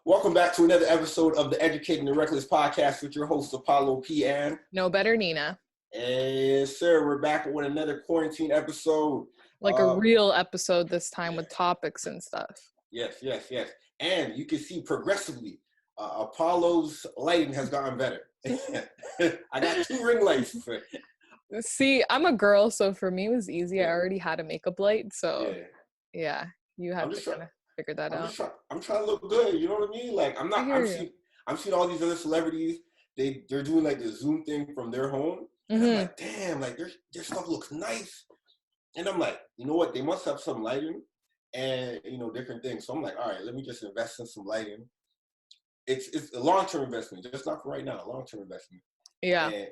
Welcome back to another episode of the Educating the Reckless podcast with your host, Apollo P. Ann. No better, Nina. Yes, sir. We're back with another quarantine episode. Like a real episode this time with topics and stuff. Yes. And you can see progressively, Apollo's lighting has gotten better. I got 2 ring lights. See, I'm a girl, so for me it was easy. I already had a makeup light, so yeah you have to kind of figure that out. I'm trying to look good, you know what I mean? Like I'm seeing all these other celebrities, they're doing like the Zoom thing from their home. And I'm like, damn, like their stuff looks nice. And I'm like, you know what? They must have some lighting and different things. So I'm like, all right, let me just invest in some lighting. It's a long-term investment, just not for right now. A long-term investment. Yeah. And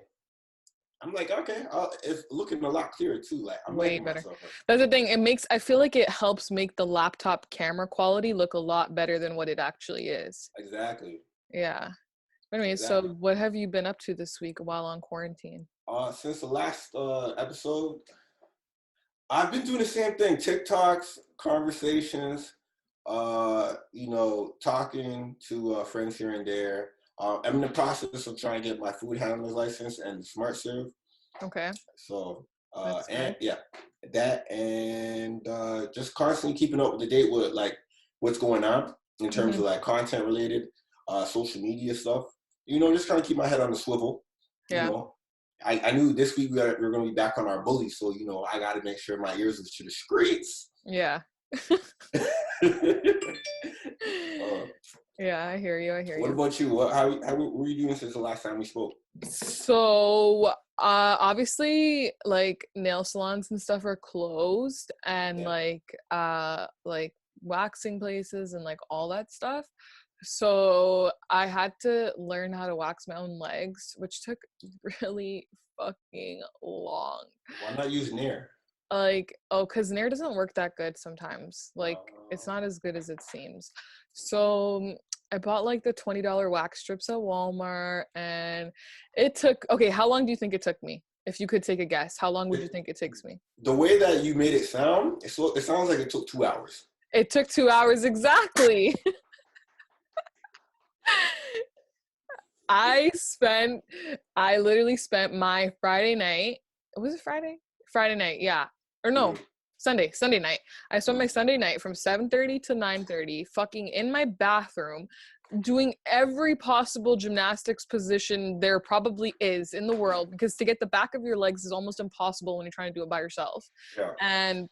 I'm like, okay, it's looking a lot clearer too. Like I'm way better. That's the thing. I feel like it helps make the laptop camera quality look a lot better than what it actually is. Exactly. Yeah. Anyway, so what have you been up to this week while on quarantine? Since the last episode, I've been doing the same thing. TikToks, conversations, talking to friends here and there. I'm in the process of trying to get my food handler's license and Smart Serve. Okay. So, just constantly keeping up with the date with like what's going on in terms of like content related, social media stuff. Just trying to keep my head on the swivel. Yeah. I knew this week we were going to be back on our bully, so I got to make sure my ears are to the streets. Yeah. Yeah, I hear you. What about you? How were you doing since the last time we spoke? So, obviously, like nail salons and stuff are closed, and like waxing places and like all that stuff. So I had to learn how to wax my own legs, which took really fucking long. Why not use Nair? Because Nair doesn't work that good sometimes. It's not as good as it seems. So I bought like the $20 wax strips at Walmart, and it took, how long do you think it took me? If you could take a guess, how long would you think it takes me? The way that you made it sound, it sounds like it took 2 hours. It took 2 hours exactly. I literally spent my Friday night. Was it Friday? Friday night, yeah. Or no, Sunday night. I spent my Sunday night from 7:30 to 9:30 fucking in my bathroom doing every possible gymnastics position there probably is in the world, because to get the back of your legs is almost impossible when you're trying to do it by yourself. Yeah. And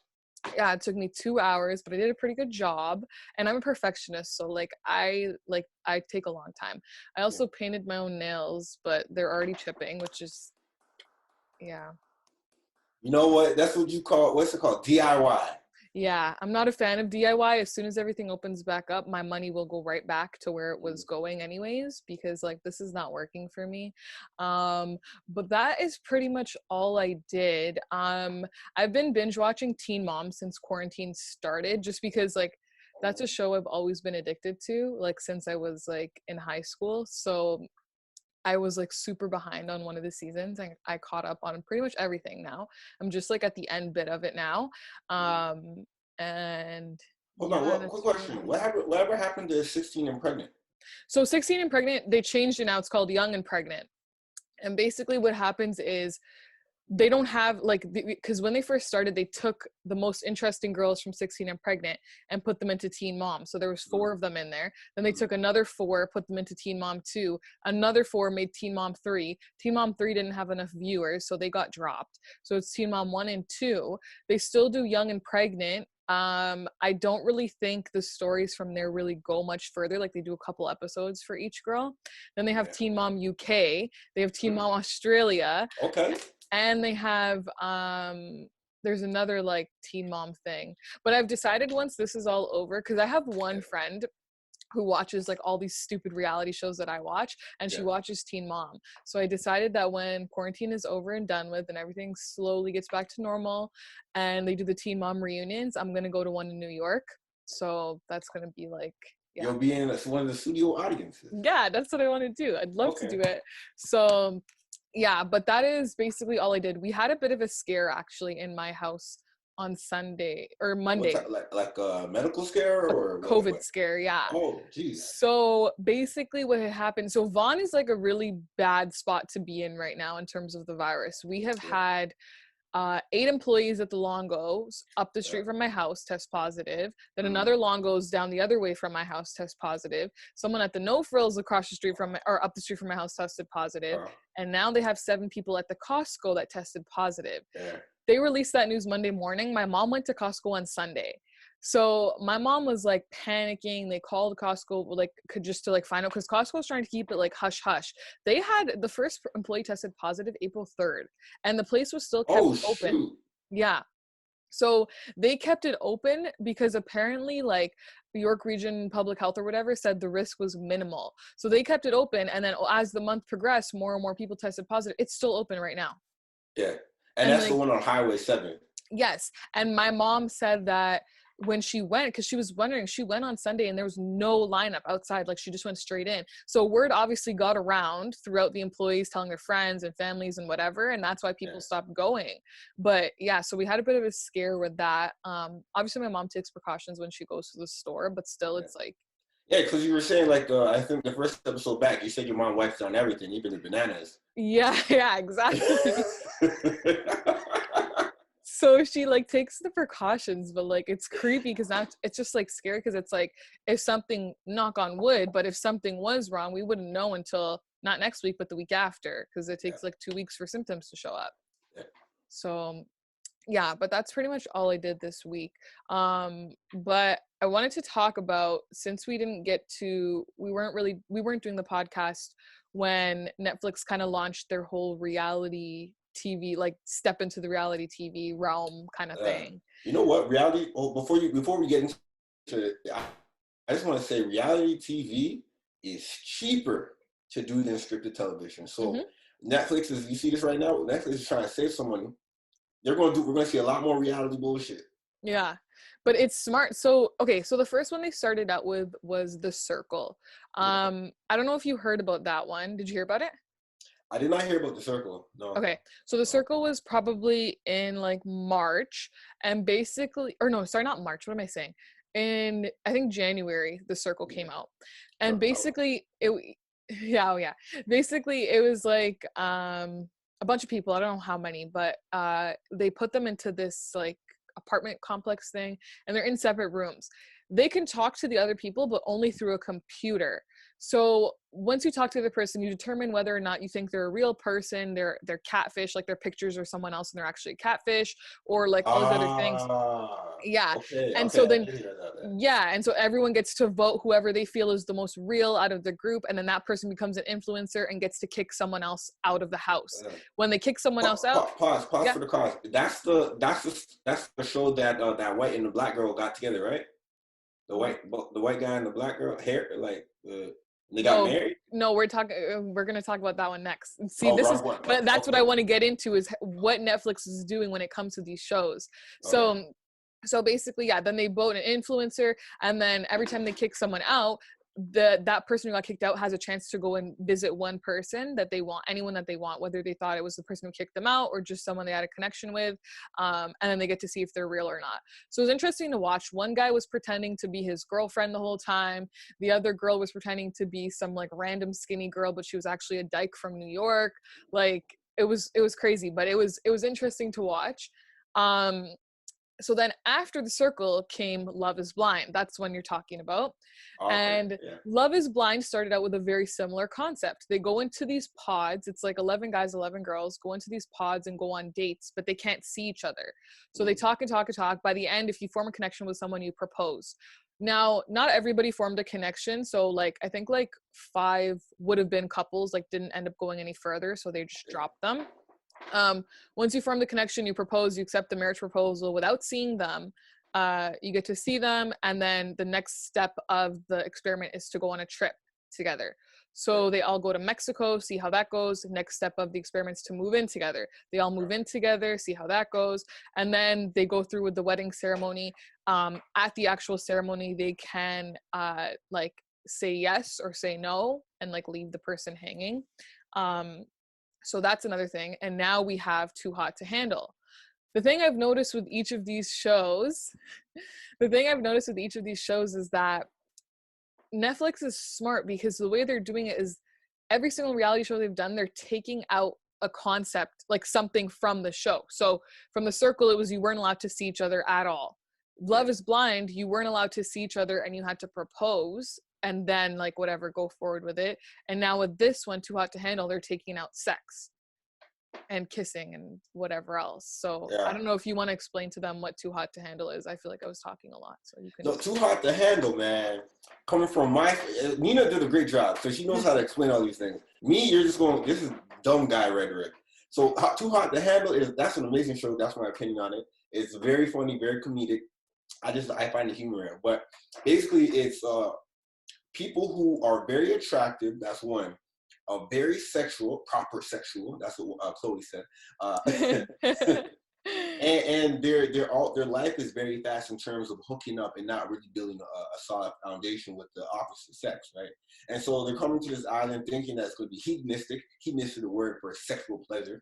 yeah, it took me 2 hours, but I did a pretty good job. And I'm a perfectionist, so I take a long time. I also painted my own nails, but they're already chipping, which is, yeah. You know what? That's what you call, what's it called? DIY. Yeah, I'm not a fan of DIY. As soon as everything opens back up, my money will go right back to where it was going anyways, because this is not working for me. But that is pretty much all I did. I've been binge watching Teen Mom since quarantine started, just because that's a show I've always been addicted to, since I was in high school. So I was super behind on one of the seasons, and I caught up on pretty much everything now. I'm just at the end bit of it now. And hold on, quick question. Whatever happened to 16 and Pregnant? So 16 and Pregnant, they changed it now. It's called Young and Pregnant. And basically what happens is they don't have because when they first started, they took the most interesting girls from 16 and Pregnant and put them into Teen Mom. So there was 4 of them in there. Then they took another 4, put them into Teen Mom 2. Another 4 made Teen Mom 3. Teen Mom 3 didn't have enough viewers, so they got dropped. So it's Teen Mom 1 and 2. They still do Young and Pregnant. I don't really think the stories from there really go much further. They do a couple episodes for each girl. Then they have Teen Mom UK. They have Teen Mom Australia. Okay. And they have, there's another Teen Mom thing. But I've decided once this is all over, because I have one friend who watches all these stupid reality shows that I watch, and she watches Teen Mom. So I decided that when quarantine is over and done with and everything slowly gets back to normal and they do the Teen Mom reunions, I'm going to go to one in New York. So that's going to be You'll be in one of the studio audiences. Yeah, that's what I want to do. I'd love to do it. So yeah, but that is basically all I did. We had a bit of a scare actually in my house on Sunday or What's Monday. that, like a medical scare A or COVID scare, yeah. Oh, geez. So basically what had happened, so Vaughan is like a really bad spot to be in right now in terms of the virus. We have Yeah. had 8 employees at the Longos up the Yeah. street from my house test positive. Then Mm. another Longos down the other way from my house test positive. Someone at the No Frills across the street from or up the street from my house tested positive. And now they have 7 people at the Costco that tested positive. Yeah. They released that news Monday morning. My mom went to Costco on Sunday. So my mom was like panicking. They called Costco, like could just to like find out because Costco's trying to keep it like hush hush. They had the first employee tested positive April 3rd, and the place was still kept open. Shoot. Yeah. So they kept it open because apparently like York Region Public Health or whatever said the risk was minimal. So they kept it open, and then as the month progressed, more and more people tested positive. It's still open right now. Yeah. And that's like, the one on Highway 7. Yes. And my mom said that when she went, because she was wondering, she went on Sunday and there was no lineup outside. Like she just went straight in. So word obviously got around throughout the employees telling their friends and families and whatever. And that's why people stopped going. But yeah, so we had a bit of a scare with that. Obviously my mom takes precautions when she goes to the store, but still it's like. Yeah, because you were saying like, I think the first episode back, you said your mom wipes down everything, even the bananas. Yeah, exactly. So she like takes the precautions, but like it's creepy because now it's just like scary because it's like if something, knock on wood, but if something was wrong, we wouldn't know until not next week, but the week after because it takes like 2 weeks for symptoms to show up. Yeah. So yeah, but that's pretty much all I did this week. But I wanted to talk about, since we weren't doing the podcast when Netflix kind of launched their whole reality TV, like step into the reality TV realm kind of thing. You know what? Reality, before we get into it, I just want to say reality TV is cheaper to do than scripted television. So Netflix is, you see this right now, Netflix is trying to save someone. We're going to see a lot more reality bullshit. Yeah, but it's smart. So, okay, so the first one they started out with was The Circle. I don't know if you heard about that one. Did you hear about it? I did not hear about The Circle. No. Okay, so The Circle was probably in like March, and basically, or no, sorry, not March. What am I saying? In I think January, The Circle came out, and basically basically it was like a bunch of people. I don't know how many, but they put them into this like apartment complex thing, and they're in separate rooms. They can talk to the other people, but only through a computer. So once you talk to the person, you determine whether or not you think they're a real person, they're catfish, like their pictures are someone else and they're actually catfish, or like all these other things. Yeah. So then, and so everyone gets to vote whoever they feel is the most real out of the group, and then that person becomes an influencer and gets to kick someone else out of the house. When they kick someone else out, pause for the cause. That's the show that that white and the black girl got together, right? The white guy and the black girl hair, like they got married. No, we're gonna talk about that one next. See, but that's what I want to get into is what Netflix is doing when it comes to these shows. So basically, yeah, then they vote an influencer, and then every time they kick someone out, that person who got kicked out has a chance to go and visit one person that they want, anyone that they want, whether they thought it was the person who kicked them out or just someone they had a connection with, and then they get to see if they're real or not. So it was interesting to watch. One guy was pretending to be his girlfriend the whole time. The other girl was pretending to be some like random skinny girl, but she was actually a dyke from New York. Like it was crazy, but it was interesting to watch. So then after The Circle came Love is Blind. That's when you're talking about. Love is Blind started out with a very similar concept. They go into these pods. It's like 11 guys, 11 girls go into these pods and go on dates, but they can't see each other. So they talk and talk and talk. By the end, if you form a connection with someone, you propose. Now, not everybody formed a connection. So like, I think like 5 would have been couples, like didn't end up going any further. So they just dropped them. Once you form the connection, you propose, you accept the marriage proposal without seeing them. You get to see them, and then the next step of the experiment is to go on a trip together. So they all go to Mexico, see how that goes. Next step of the experiment is to move in together. They all move in together, see how that goes, and then they go through with the wedding ceremony. At the actual ceremony, they can like say yes or say no and like leave the person hanging. So that's another thing. And now we have Too Hot to Handle. The thing I've noticed with each of these shows, is that Netflix is smart because the way they're doing it is every single reality show they've done, they're taking out a concept, like something from the show. So from The Circle, it was you weren't allowed to see each other at all. Love is Blind, you weren't allowed to see each other and you had to propose and then like whatever, go forward with it. And now with this one, Too Hot to Handle, they're taking out sex and kissing and whatever else. So I don't know if you want to explain to them what Too Hot to Handle is. I feel like I was talking a lot, so you can. No, Too Hot to Handle, man. Coming from Nina did a great job, so she knows how to explain all these things. Me, you're just going, this is dumb guy rhetoric. So Too Hot to Handle that's an amazing show. That's my opinion on it. It's very funny, very comedic. I find the humor in it. But basically it's people who are very attractive, that's one. Very sexual, proper sexual. That's what Chloe said. And their life is very fast in terms of hooking up and not really building a solid foundation with the opposite sex, right? And so they're coming to this island thinking that it's going to be hedonistic. Hedonistic is the word for sexual pleasure.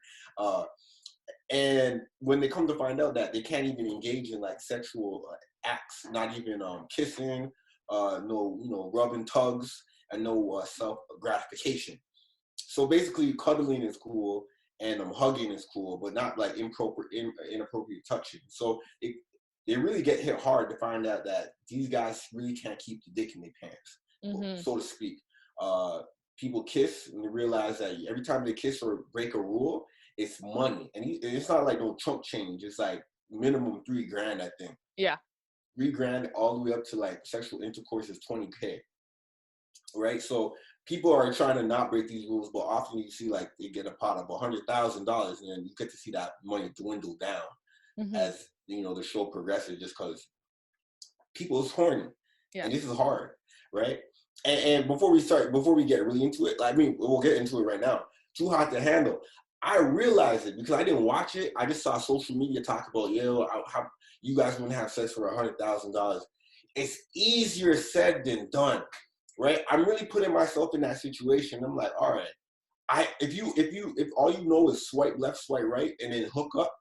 And when they come to find out that they can't even engage in like sexual acts, not even kissing, no rubbing tugs, and no self gratification. So basically, cuddling is cool and hugging is cool, but not like inappropriate touching. So it really get hit hard to find out that these guys really can't keep the dick in their pants, so to speak. People kiss and they realize that every time they kiss or break a rule, it's money, and it's not like no chunk change. It's like minimum $3,000, I think. Yeah. $3,000 all the way up to like sexual intercourse is $20,000, right? So people are trying to not break these rules, but often you see like they get a pot of $100,000, and then you get to see that money dwindle down as the show progresses, just because people is horny, and this is hard, right? And before we get really into it, I mean, we'll get into it right now. Too Hot to Handle. I realized it because I didn't watch it. I just saw social media talk about, how you guys wouldn't have sex for $100,000. It's easier said than done, right? I'm really putting myself in that situation. I'm like, all right, if all you know is swipe left, swipe right, and then hook up,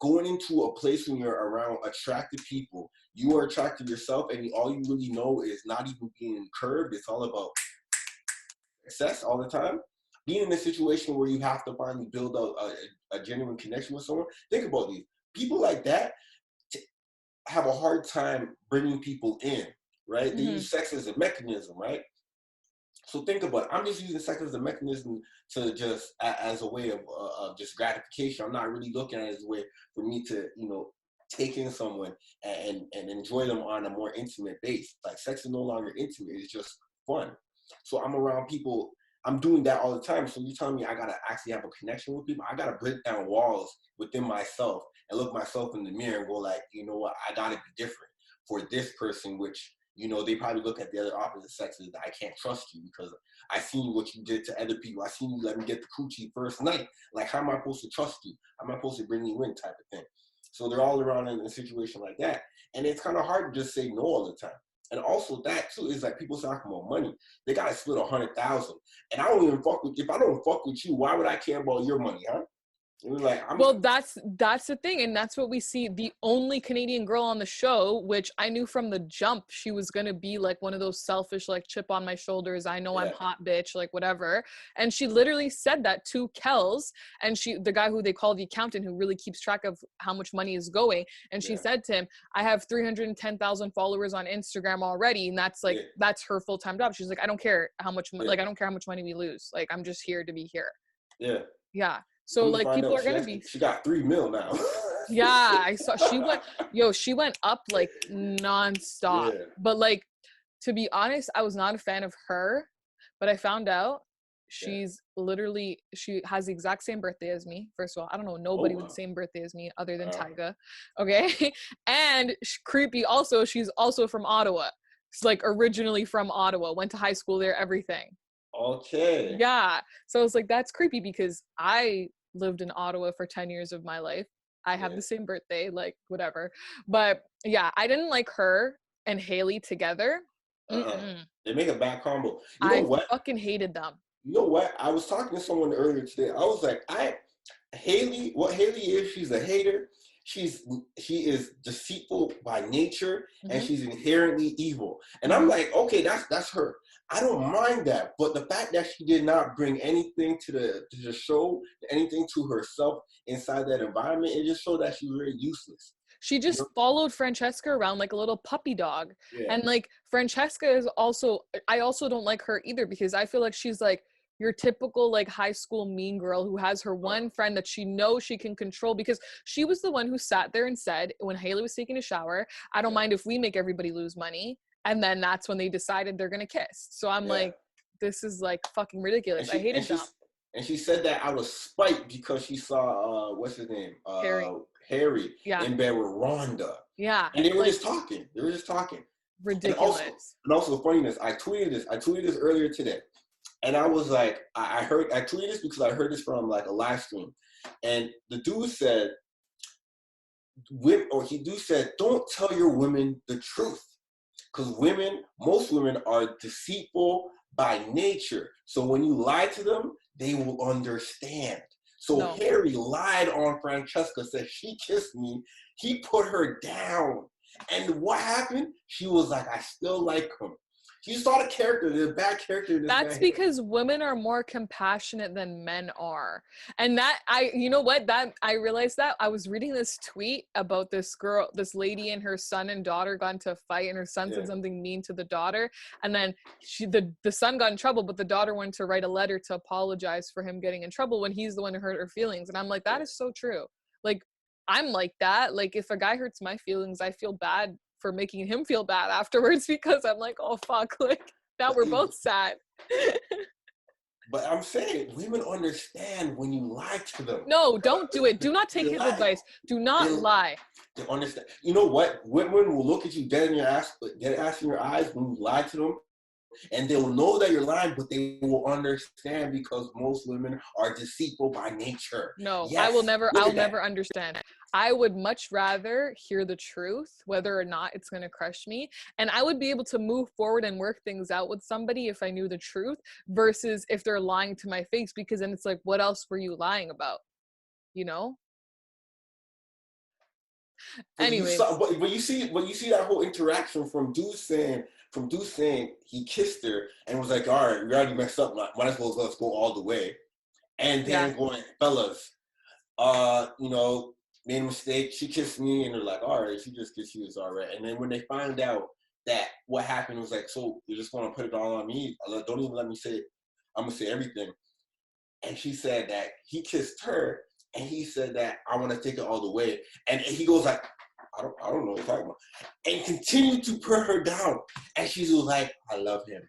going into a place when you're around attractive people, you are attractive yourself, and all you really know is not even being curved. It's all about success all the time. Being in a situation where you have to finally build a genuine connection with someone. Think about these people like that have a hard time bringing people in, right? They use sex as a mechanism, right? So think about it. I'm just using sex as a mechanism to just as a way of just gratification. I'm not really looking at it as a way for me to, take in someone and enjoy them on a more intimate base. Like sex is no longer intimate. It's just fun. So I'm around people. I'm doing that all the time. So you're telling me I gotta actually have a connection with people? I gotta break down walls within myself and look myself in the mirror and go like, you know what? I gotta be different for this person, which, they probably look at the other opposite sexes that I can't trust you because I seen what you did to other people. I seen you let me get the coochie first night. Like, how am I supposed to trust you? How am I supposed to bring you in type of thing? So they're all around in a situation like that. And it's kind of hard to just say no all the time. And also that too is like people talking about money. They gotta split $100,000. And I don't even if I don't fuck with you, why would I care about your money, huh? Well, that's the thing, and that's what we see. The only Canadian girl on the show, which I knew from the jump, she was gonna be like one of those selfish, like chip on my shoulders, I know I'm hot bitch, like whatever. And she literally said that to Kells, and the guy who they call the accountant, who really keeps track of how much money is going, and she said to him, I have 310,000 followers on Instagram already, and that's like that's her full-time job. She's like, I don't care how much like I don't care how much money we lose, like I'm just here to be here. Yeah. So like people are gonna be. She got $3 million now. Yeah, I saw she went up like nonstop. But like, to be honest, I was not a fan of her, but I found out she's literally, she has the exact same birthday as me. First of all, I don't know nobody with the same birthday as me other than Tyga. Okay. And creepy also, she's also from Ottawa. She's like originally from Ottawa, went to high school there, everything. Okay. Yeah. So I was like, that's creepy because I lived in Ottawa for 10 years of my life. I have the same birthday, like whatever. But yeah, I didn't like her and Haley together. They make a bad combo. You know what? I fucking hated them. You know what? I was talking to someone earlier today. I was like, what Haley is, she's a hater. she is deceitful by nature, and she's inherently evil. And I'm like, okay, that's her. I don't mind that, but the fact that she did not bring anything to the show, anything to herself inside that environment, it just showed that she's very useless. She just followed Francesca around like a little puppy dog. Yeah. And like Francesca is also, I also don't like her either, because I feel like she's like your typical like high school mean girl who has her one friend that she knows she can control, because she was the one who sat there and said, when Haley was taking a shower, I don't mind if we make everybody lose money. And then that's when they decided they're going to kiss. So I'm like, this is like fucking ridiculous. I hated that. And she said that out of spite because she saw, what's his name? Harry in bed with Rhonda. Yeah. And they were just talking. Ridiculous. And also the funniness, I tweeted this earlier today. And I was like, I tweeted this because I heard this from like a live stream. And the dude said, don't tell your women the truth. Because most women are deceitful by nature. So when you lie to them, they will understand. So Harry lied on Francesca, said she kissed me. He put her down. And what happened? She was like, I still like him. She saw the bad character. That's because women are more compassionate than men are. And I realized that I was reading this tweet about this lady and her son and daughter got into a fight, and her son said something mean to the daughter. And then the son got in trouble, but the daughter went to write a letter to apologize for him getting in trouble when he's the one who hurt her feelings. And I'm like, that is so true. Like, I'm like that. Like, if a guy hurts my feelings, I feel bad for making him feel bad afterwards, because I'm like, oh fuck, like now we're both sad. But I'm saying women understand when you lie to them. No, don't do it. Do not take his advice. Do not lie. They understand. You know what? Women will look at you dead in your eyes when you lie to them. And they will know that you're lying, but they will understand because most women are deceitful by nature. No, yes, I'll never understand. I would much rather hear the truth, whether or not it's going to crush me. And I would be able to move forward and work things out with somebody if I knew the truth, versus if they're lying to my face, because then it's like, what else were you lying about? Anyways. When you see that whole interaction from dude saying he kissed her and was like, all right, we already messed up, might as well let's go all the way. And then going, fellas, made a mistake, she kissed me, and they're like, all right, she just kissed you, it's all right. And then when they find out that what happened, was like, so you're just gonna put it all on me? Don't even let me say it. I'm gonna say everything. And she said that he kissed her, and he said that I want to take it all the way. And he goes like, I don't know what you're talking about. And continued to put her down. And she was like, I love him.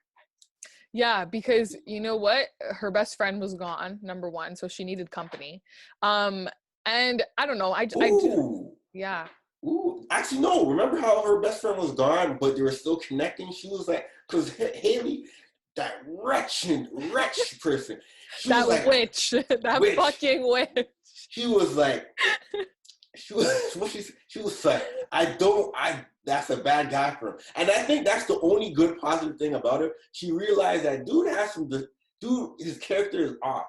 Yeah, because you know what? Her best friend was gone, number one, so she needed company. And I don't know. I do. Yeah. Ooh. Actually, no. Remember how her best friend was gone, but they were still connecting? She was like, because Haley, that wretch person. That like, witch. That witch. Fucking witch. She was like, she was like, that's a bad guy for him. And I think that's the only good positive thing about her. She realized that his character is off.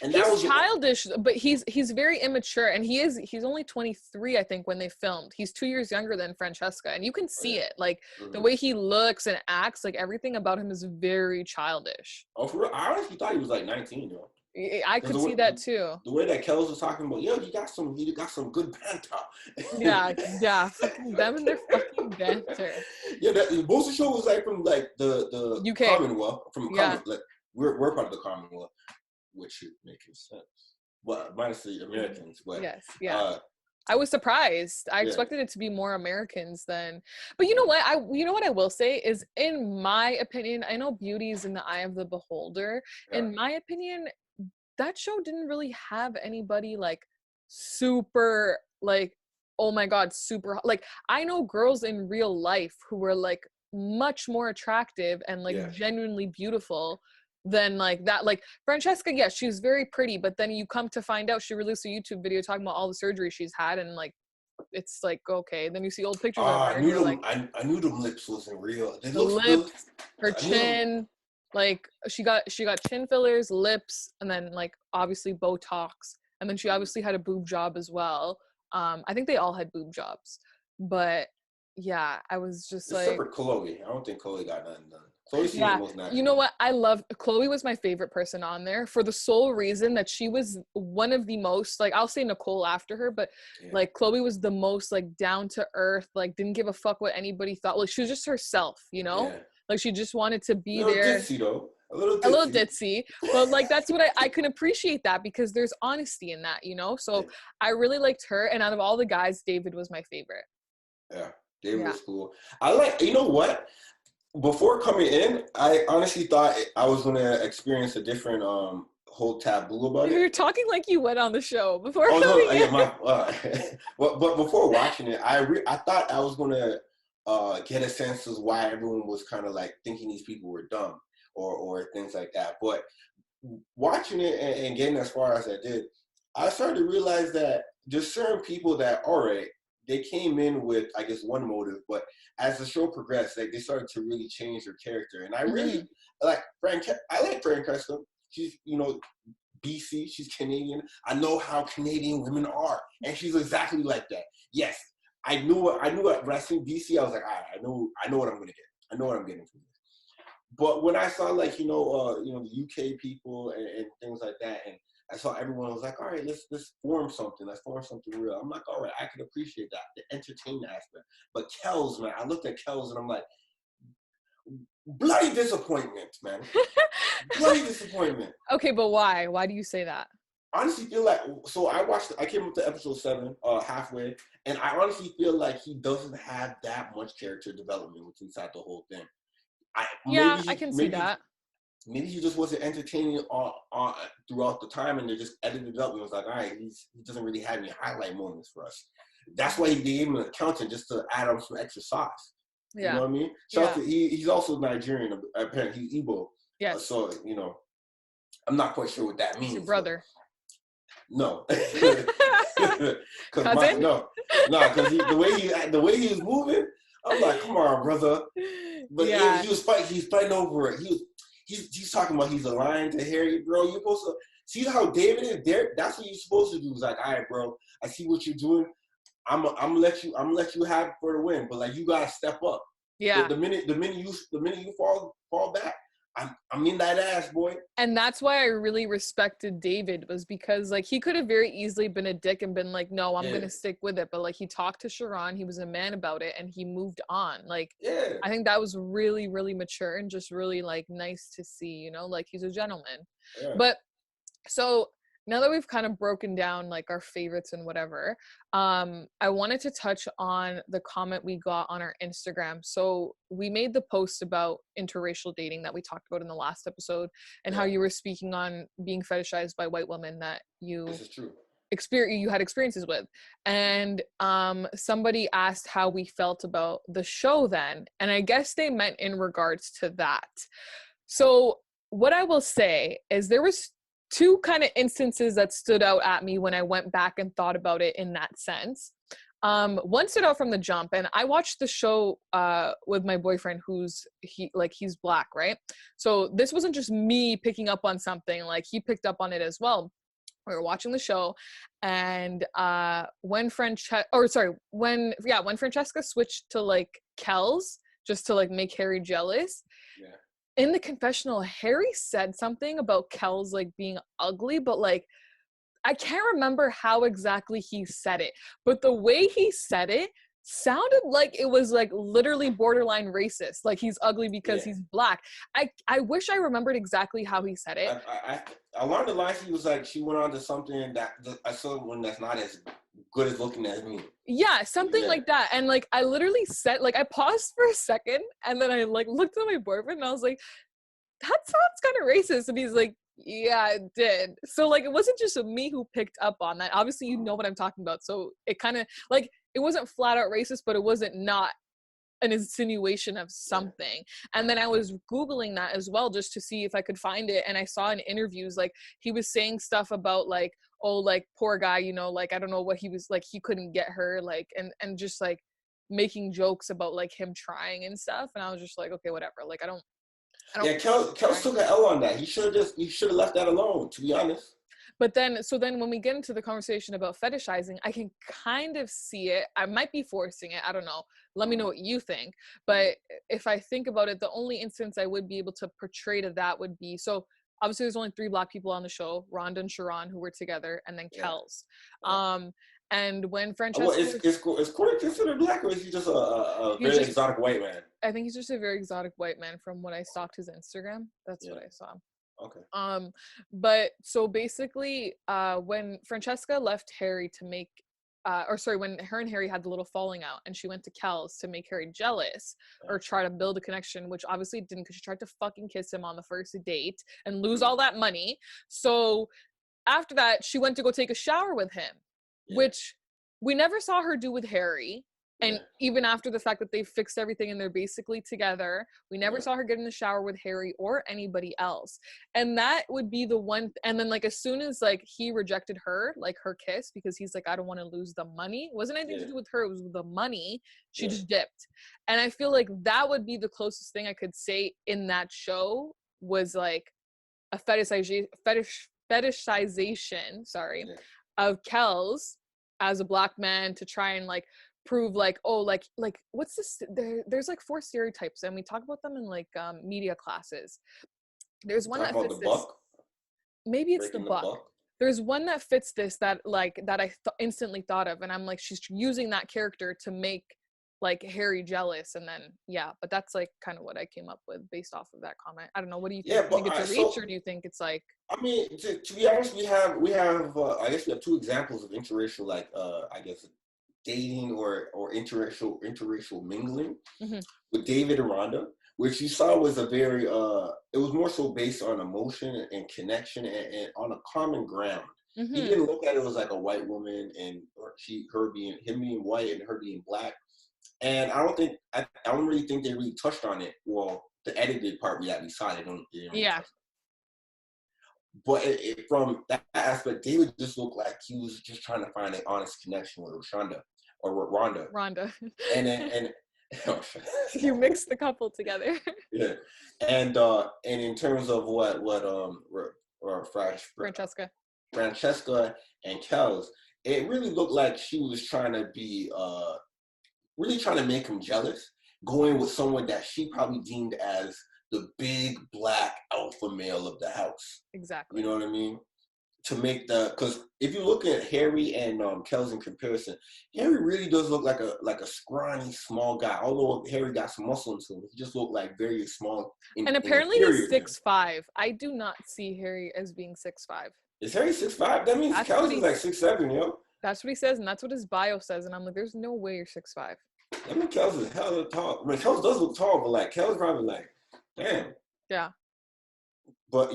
And he's childish, but he's very immature, and he's only 23, I think, when they filmed. He's 2 years younger than Francesca, and you can see it. Like, the way he looks and acts, like, everything about him is very childish. Oh, for real? I honestly thought he was like 19, though. I could see that too. The way that Kels was talking about, you got some good banter. yeah, fucking them and their fucking banter. Yeah, most of the show was like from like the UK. Commonwealth, like we're part of the Commonwealth, which should make sense. Well, minus the Americans, but yes, yeah. I was surprised. I expected it to be more Americans than, but you know what I will say is, in my opinion, I know beauty is in the eye of the beholder. Yeah. In my opinion, that show didn't really have anybody like super, like, oh my god, super, like, I know girls in real life who were like much more attractive and like genuinely beautiful than like that. Like Francesca, yes, she's very pretty, but then you come to find out she released a YouTube video talking about all the surgery she's had, and like, it's like, okay, then you see old pictures of her, I knew them lips wasn't real. The lips, her chin, like she got chin fillers, lips, and then like obviously Botox, and then she obviously had a boob job as well. I think they all had boob jobs, but yeah, I was just Except like, for Chloe. I don't think Chloe got nothing done. Chloe seems yeah, the most natural. you know what? I love Chloe was my favorite person on there for the sole reason that she was one of the most, like, I'll say Nicole after her, but like Chloe was the most like down to earth, like didn't give a fuck what anybody thought. Like she was just herself, you know? Like she just wanted to be A little there. ditzy though. A little ditzy, but like that's what I can appreciate that because there's honesty in that, you know? So I really liked her, and out of all the guys, David was my favorite. Yeah, David was cool. I like, you know what? Before coming in, I honestly thought I was gonna experience a different whole taboo about it. You're talking like you went on the show before. Oh no, yeah, but before watching it, I thought I was gonna get a sense of why everyone was kind of like thinking these people were dumb or things like that. But watching it and getting as far as I did, I started to realize that there's certain people that, all right, they came in with, I guess, one motive, but as the show progressed, like they started to really change their character. And I really like Frank. I like Francesca. She's, you know, BC. She's Canadian. I know how Canadian women are, and she's exactly like that. Yes, I knew when I seen BC, I was like, all right, I know what I'm gonna get. I know what I'm getting from this. But when I saw like the UK people and things like that, and I saw everyone was like, all right, let's form something. Let's form something real. I'm like, all right, I can appreciate that, the entertainment aspect. But Kells, man, I looked at Kells and I'm like, bloody disappointment, man. Bloody disappointment. Okay, but why? Why do you say that? Honestly feel like, so I came up to episode 7 halfway, and I honestly feel like he doesn't have that much character development inside the whole thing. I can see that. Maybe he just wasn't entertaining throughout the time, and they just edited it up and was like, all right, he doesn't really have any highlight moments for us. That's why he gave him an accountant just to add on some extra sauce. Yeah. You know what I mean? He's also Nigerian, apparently he's Igbo. Yes. So, you know, I'm not quite sure what that means. Your brother. No. Cousin? Because the way he was moving, I'm like, come on, brother. But he's fighting over it. He's talking about he's aligned to Harry, bro. You're supposed to see how David is there. That's what you're supposed to do. It's like, all right, bro, I see what you're doing. I'm gonna let you have it for the win, but like you gotta step up. Yeah. The minute you fall back, I'm in that ass, boy. And that's why I really respected David, was because like he could have very easily been a dick and been like, no, I'm gonna stick with it. But like he talked to Sharon, he was a man about it, and he moved on. Like I think that was really, really mature and just really like nice to see, you know, like he's a gentleman. Yeah. But so now that we've kind of broken down like our favorites and whatever, I wanted to touch on the comment we got on our Instagram. So we made the post about interracial dating that we talked about in the last episode, and how you were speaking on being fetishized by white women that you had experiences with. And somebody asked how we felt about the show then, and I guess they meant in regards to that. So what I will say is there was two kind of instances that stood out at me when I went back and thought about it in that sense. One stood out from the jump, and I watched the show with my boyfriend he's black, right? So this wasn't just me picking up on something, like he picked up on it as well. We were watching the show, and when Francesca switched to like Kells just to like make Harry jealous. Yeah. In the confessional, Harry said something about Kells like being ugly, but like I can't remember how exactly he said it, but the way he said it sounded like it was like literally borderline racist, like he's ugly because he's black. I wish I remembered exactly how he said it. Along the lines, he was like, she went on to something that I saw one that's not as good as looking at me. Yeah, something like that. And like I literally said, like I paused for a second, and then I like looked at my boyfriend and I was like, that sounds kind of racist. And he's like, yeah, it did. So like it wasn't just me who picked up on that. Obviously you know what I'm talking about. So it kind of like, it wasn't flat out racist, but it wasn't not an insinuation of something. And then I was Googling that as well just to see if I could find it, and I saw in interviews like he was saying stuff about like, oh, like poor guy, you know, like I don't know what he was like, he couldn't get her, like and just like making jokes about like him trying and stuff. And I was just like, okay, whatever, like I don't Kells took an L on that. He should have left that alone, to be honest. But then, so then when we get into the conversation about fetishizing, I can kind of see it. I might be forcing it. I don't know. Let me know what you think. But if I think about it, the only instance I would be able to portray to that would be, so obviously there's only 3 Black people on the show, Rhonda and Sharon, who were together, and then Kels. And when Francesca is Corey considered Black, or is he just a very exotic white man? I think he's just a very exotic white man from what I stalked his Instagram. That's what I saw. Okay. But so basically, when Francesca left Harry to make, when her and Harry had the little falling out, and she went to Kel's to make Harry jealous or try to build a connection, which obviously didn't, because she tried to fucking kiss him on the first date and lose all that money. So after that, she went to go take a shower with him, which we never saw her do with Harry. And even after the fact that they fixed everything and they're basically together, we never saw her get in the shower with Harry or anybody else. And that would be the one. And then like, as soon as like he rejected her, like her kiss, because he's like, I don't want to lose the money. It wasn't anything to do with her. It was the money. She just dipped. And I feel like that would be the closest thing I could say in that show was like a fetishization, of Kel's as a Black man to try and like prove like, oh, like what's this, there's like 4 stereotypes, and we talk about them in like media classes. There's one that fits this. Maybe it's the buck. There's one that fits this, that like that I instantly thought of, and I'm like, she's using that character to make like Harry jealous, and then but that's like kind of what I came up with based off of that comment. I don't know, what do you think? Do you think it's a reach, or do you think it's like, I mean, to be honest, we have I guess we have 2 examples of interracial, like I guess dating or interracial mingling with David and Rhonda, which you saw was a very it was more so based on emotion and connection and on a common ground. He didn't look at it as like a white woman and him being white and her being Black. And I don't really think they really touched on it. Well, the edited part we saw, they don't but from that aspect, David just looked like he was just trying to find an honest connection with Rhonda. And you mix the couple together. And in terms of Francesca and Kels, it really looked like she was trying to be really trying to make him jealous, going with someone that she probably deemed as the big Black alpha male of the house. Exactly. You know what I mean? To make because if you look at Harry and Kels in comparison, Harry really does look like a scrawny, small guy. Although Harry got some muscle into him, he just looked like very small. And apparently he's 6'5". I do not see Harry as being 6'5". Is Harry 6'5"? That means Kels is like 6'7", yo. That's what he says, and that's what his bio says. And I'm like, there's no way you're 6'5". I mean, Kels is hella tall. I mean, Kels does look tall, but like Kels probably like, damn. Yeah. But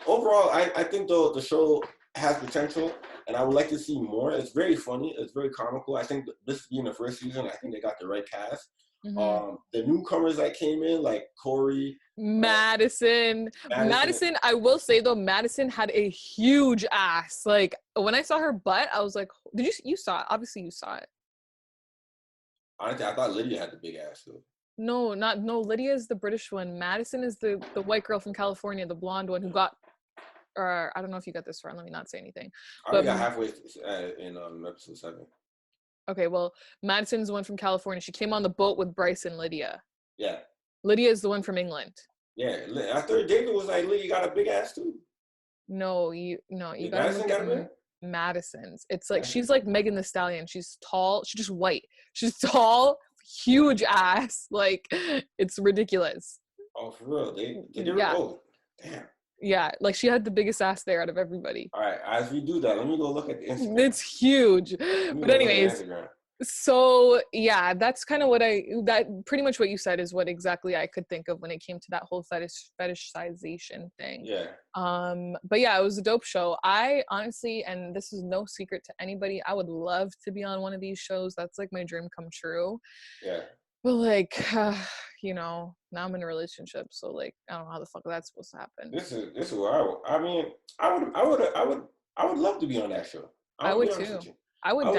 overall, I think the show has potential, and I would like to see more. It's very funny. It's very comical. I think this being the first season, I think they got the right cast. The newcomers that came in, like Corey, Madison, I will say though, Madison had a huge ass. Like when I saw her butt, I was like, you saw it? Obviously you saw it. Honestly, I thought Lydia had the big ass too. No, Lydia is the British one. Madison is the white girl from California, the blonde one who got, or I don't know if you got this far, let me not say anything. I got halfway in episode 7. Okay, well, Madison's the one from California. She came on the boat with Bryce and Lydia. Yeah. Lydia is the one from England. Yeah, I thought David was like, Lydia got a big ass too. No, you gotta look at Madison's. It's like, she's like Megan Thee Stallion. She's tall. She's just white. She's tall, huge ass. Like, it's ridiculous. Oh, for real? They did damn. Yeah, like she had the biggest ass there out of everybody. All right, as we do that, let me go look at the Instagram. It's huge. But anyways, so yeah, that's kind of that pretty much what you said is what exactly I could think of when it came to that whole fetishization thing. Yeah. But yeah, it was a dope show. I honestly, and this is no secret to anybody, I would love to be on one of these shows. That's like my dream come true. Yeah. But like, now I'm in a relationship, so like, I don't know how the fuck that's supposed to happen. This is where I would love to be on that show. I would too. I would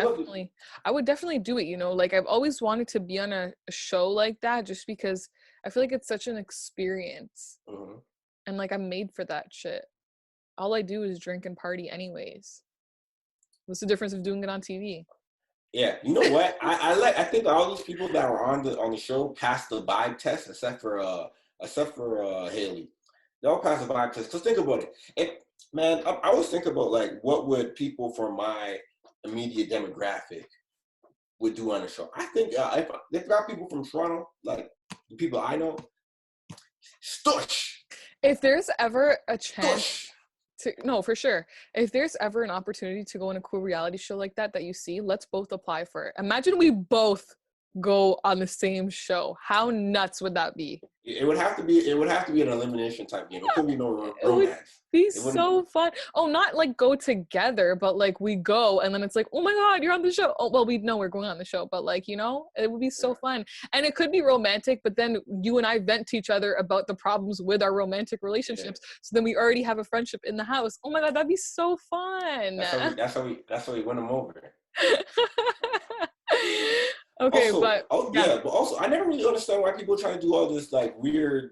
definitely do it, like I've always wanted to be on a show like that just because I feel like it's such an experience. And like I'm made for that shit. all I do is drink and party anyways. What's the difference of doing it on TV? Yeah, you know what? I think all these people that were on the show passed the vibe test, except for Haley. They all passed the vibe test. Cause think about it. Man, I always think about like what would people from my immediate demographic would do on the show. I think if got people from Toronto, like the people I know, stush. If there's ever a chance Stush. no, for sure. If there's ever an opportunity to go on a cool reality show like that you see, let's both apply for it. Imagine we both go on the same show. How nuts would that be? It would have to be an elimination type game. It couldn't be no romance. Be so fun. Oh, not like go together, but like we go and then it's like, oh my God, you're on the show. Oh, well, we know we're going on the show, but like, you know, it would be so fun. And it could be romantic, but then you and I vent to each other about the problems with our romantic relationships. Yeah. So then we already have a friendship in the house. Oh my God, that'd be so fun. That's how we win them over. Okay, also, but but also I never really understand why people try to do all this like weird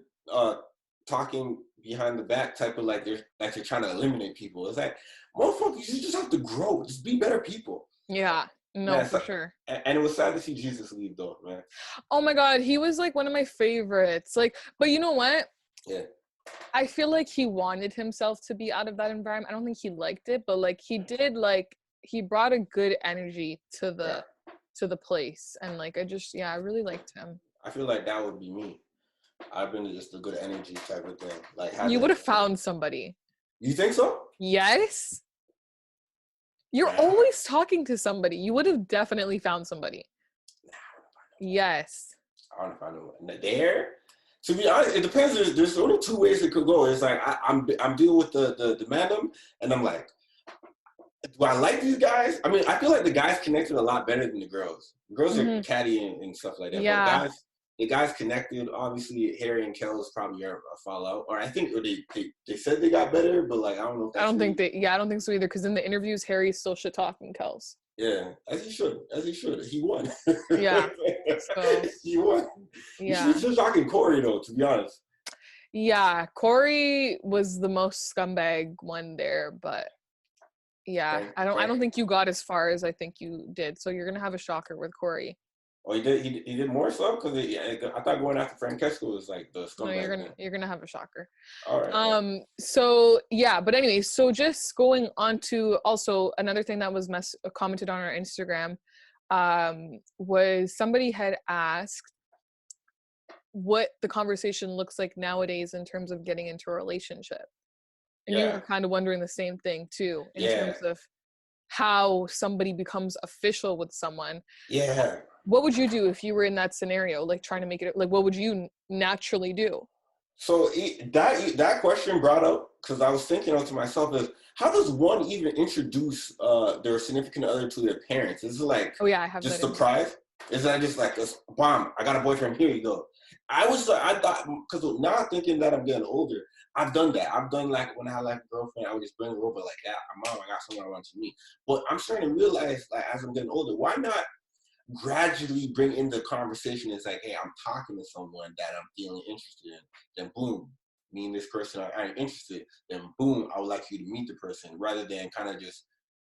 talking behind the back type of like they're trying to eliminate people. It's like, motherfuckers, you just have to grow. Just be better people. Yeah. No, for sure. And it was sad to see Jesus leave though, man. Oh my God, he was like one of my favorites. Like, but you know what? Yeah. I feel like he wanted himself to be out of that environment. I don't think he liked it, but like he did, like he brought a good energy to the place. And like I really liked him. I feel like that would be me. I've been just a good energy type of thing. Like you would have found somebody. You think so? Yes. You're always talking to somebody. You would have definitely found somebody. Yes. I don't find no there. To be honest, it depends. There's only two ways it could go. It's like I'm dealing with the madam, and I'm like, do I like these guys? I mean, I feel like the guys connected a lot better than the girls. The girls are catty and stuff like that. Yeah. But the guys connected. Obviously, Harry and Kel's probably are a fallout. Or I think they said they got better, but like I don't know. If that's I don't think so either. Because in the interviews, Harry's still shit talking Kel's. Yeah, as he should. He won. Yeah. So, he won. Yeah. You should be talking Corey though, to be honest. Yeah, Corey was the most scumbag one there, but yeah, I don't think you got as far as I think you did. So you're gonna have a shocker with Corey. Oh, he did more so because I thought going after Francesca was like the scumbag. No, you're gonna have a shocker. All right. So yeah, but anyway, so just going on to also another thing that was commented on our Instagram, was somebody had asked what the conversation looks like nowadays in terms of getting into a relationship, and you were kind of wondering the same thing too in terms of how somebody becomes official with someone. Yeah. What would you do if you were in that scenario, like trying to make it, like what would you naturally do? So that question brought up, because I was thinking to myself, is how does one even introduce their significant other to their parents? Is it like, oh yeah, I have just that surprise? Is that just like, bomb, I got a boyfriend, here you go. I thought, because now thinking that I'm getting older, I've done that. I've done like when I had like a girlfriend, I would just bring her over like that. Mom, I got someone I want to meet. But I'm starting to realize, like, as I'm getting older, why not gradually bring in the conversation? It's like, hey, I'm talking to someone that I'm feeling interested in. Then boom, me and this person I'm interested. Then boom, I would like you to meet the person, rather than kind of just,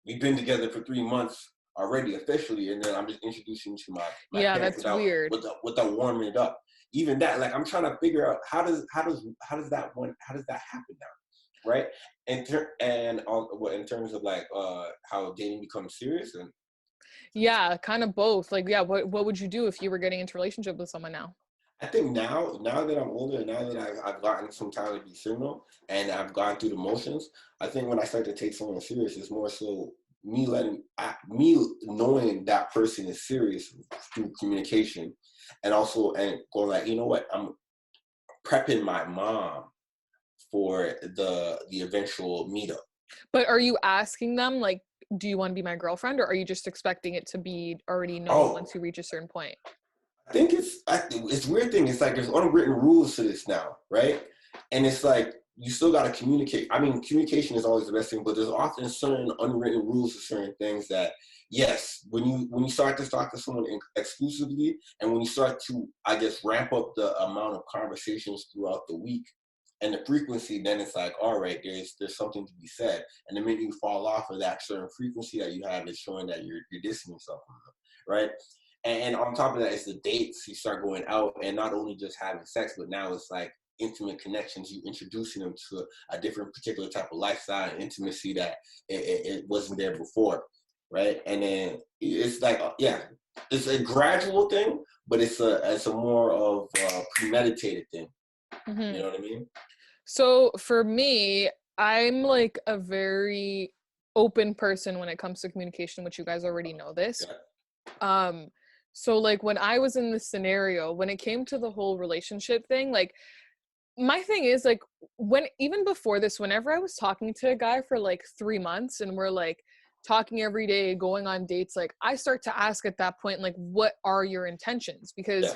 we've been together for 3 months already officially, and then I'm just introducing you to my parents that's weird. Without warming it up. Even that, like, I'm trying to figure out how does that happen now, right? In terms of like how dating becomes serious. And yeah, kind of both. Like, yeah, what would you do if you were getting into a relationship with someone now? I think now that I'm older, now that I've gotten some time to be single and I've gone through the motions, I think when I start to take someone serious, it's more so me knowing that person is serious through communication, and going like, you know what, I'm prepping my mom for the eventual meetup. But are you asking them, like, do you want to be my girlfriend, or are you just expecting it to be already known once you reach a certain point? I think it's weird thing. It's like there's unwritten rules to this now, right? And it's like you still got to communicate. I mean, communication is always the best thing, but there's often certain unwritten rules to certain things that, yes, when you start to talk to someone exclusively, and when you start to, I guess, ramp up the amount of conversations throughout the week, and the frequency, then it's like, all right, there's something to be said. And the minute you fall off of that certain frequency that you have is showing that you're dissing yourself from them, right? And on top of that, it's the dates. You start going out and not only just having sex, but now it's like intimate connections. You introducing them to a different particular type of lifestyle and intimacy that it wasn't there before, right? And then it's like, yeah, it's a gradual thing, but it's a more of a premeditated thing. Mm-hmm. You know what I mean? So for me, I'm like a very open person when it comes to communication, which you guys already know this. Yeah. So like when I was in this scenario, when it came to the whole relationship thing, like my thing is like even before this, whenever I was talking to a guy for like 3 months and we're like talking every day, going on dates, like I start to ask at that point, like, what are your intentions? Because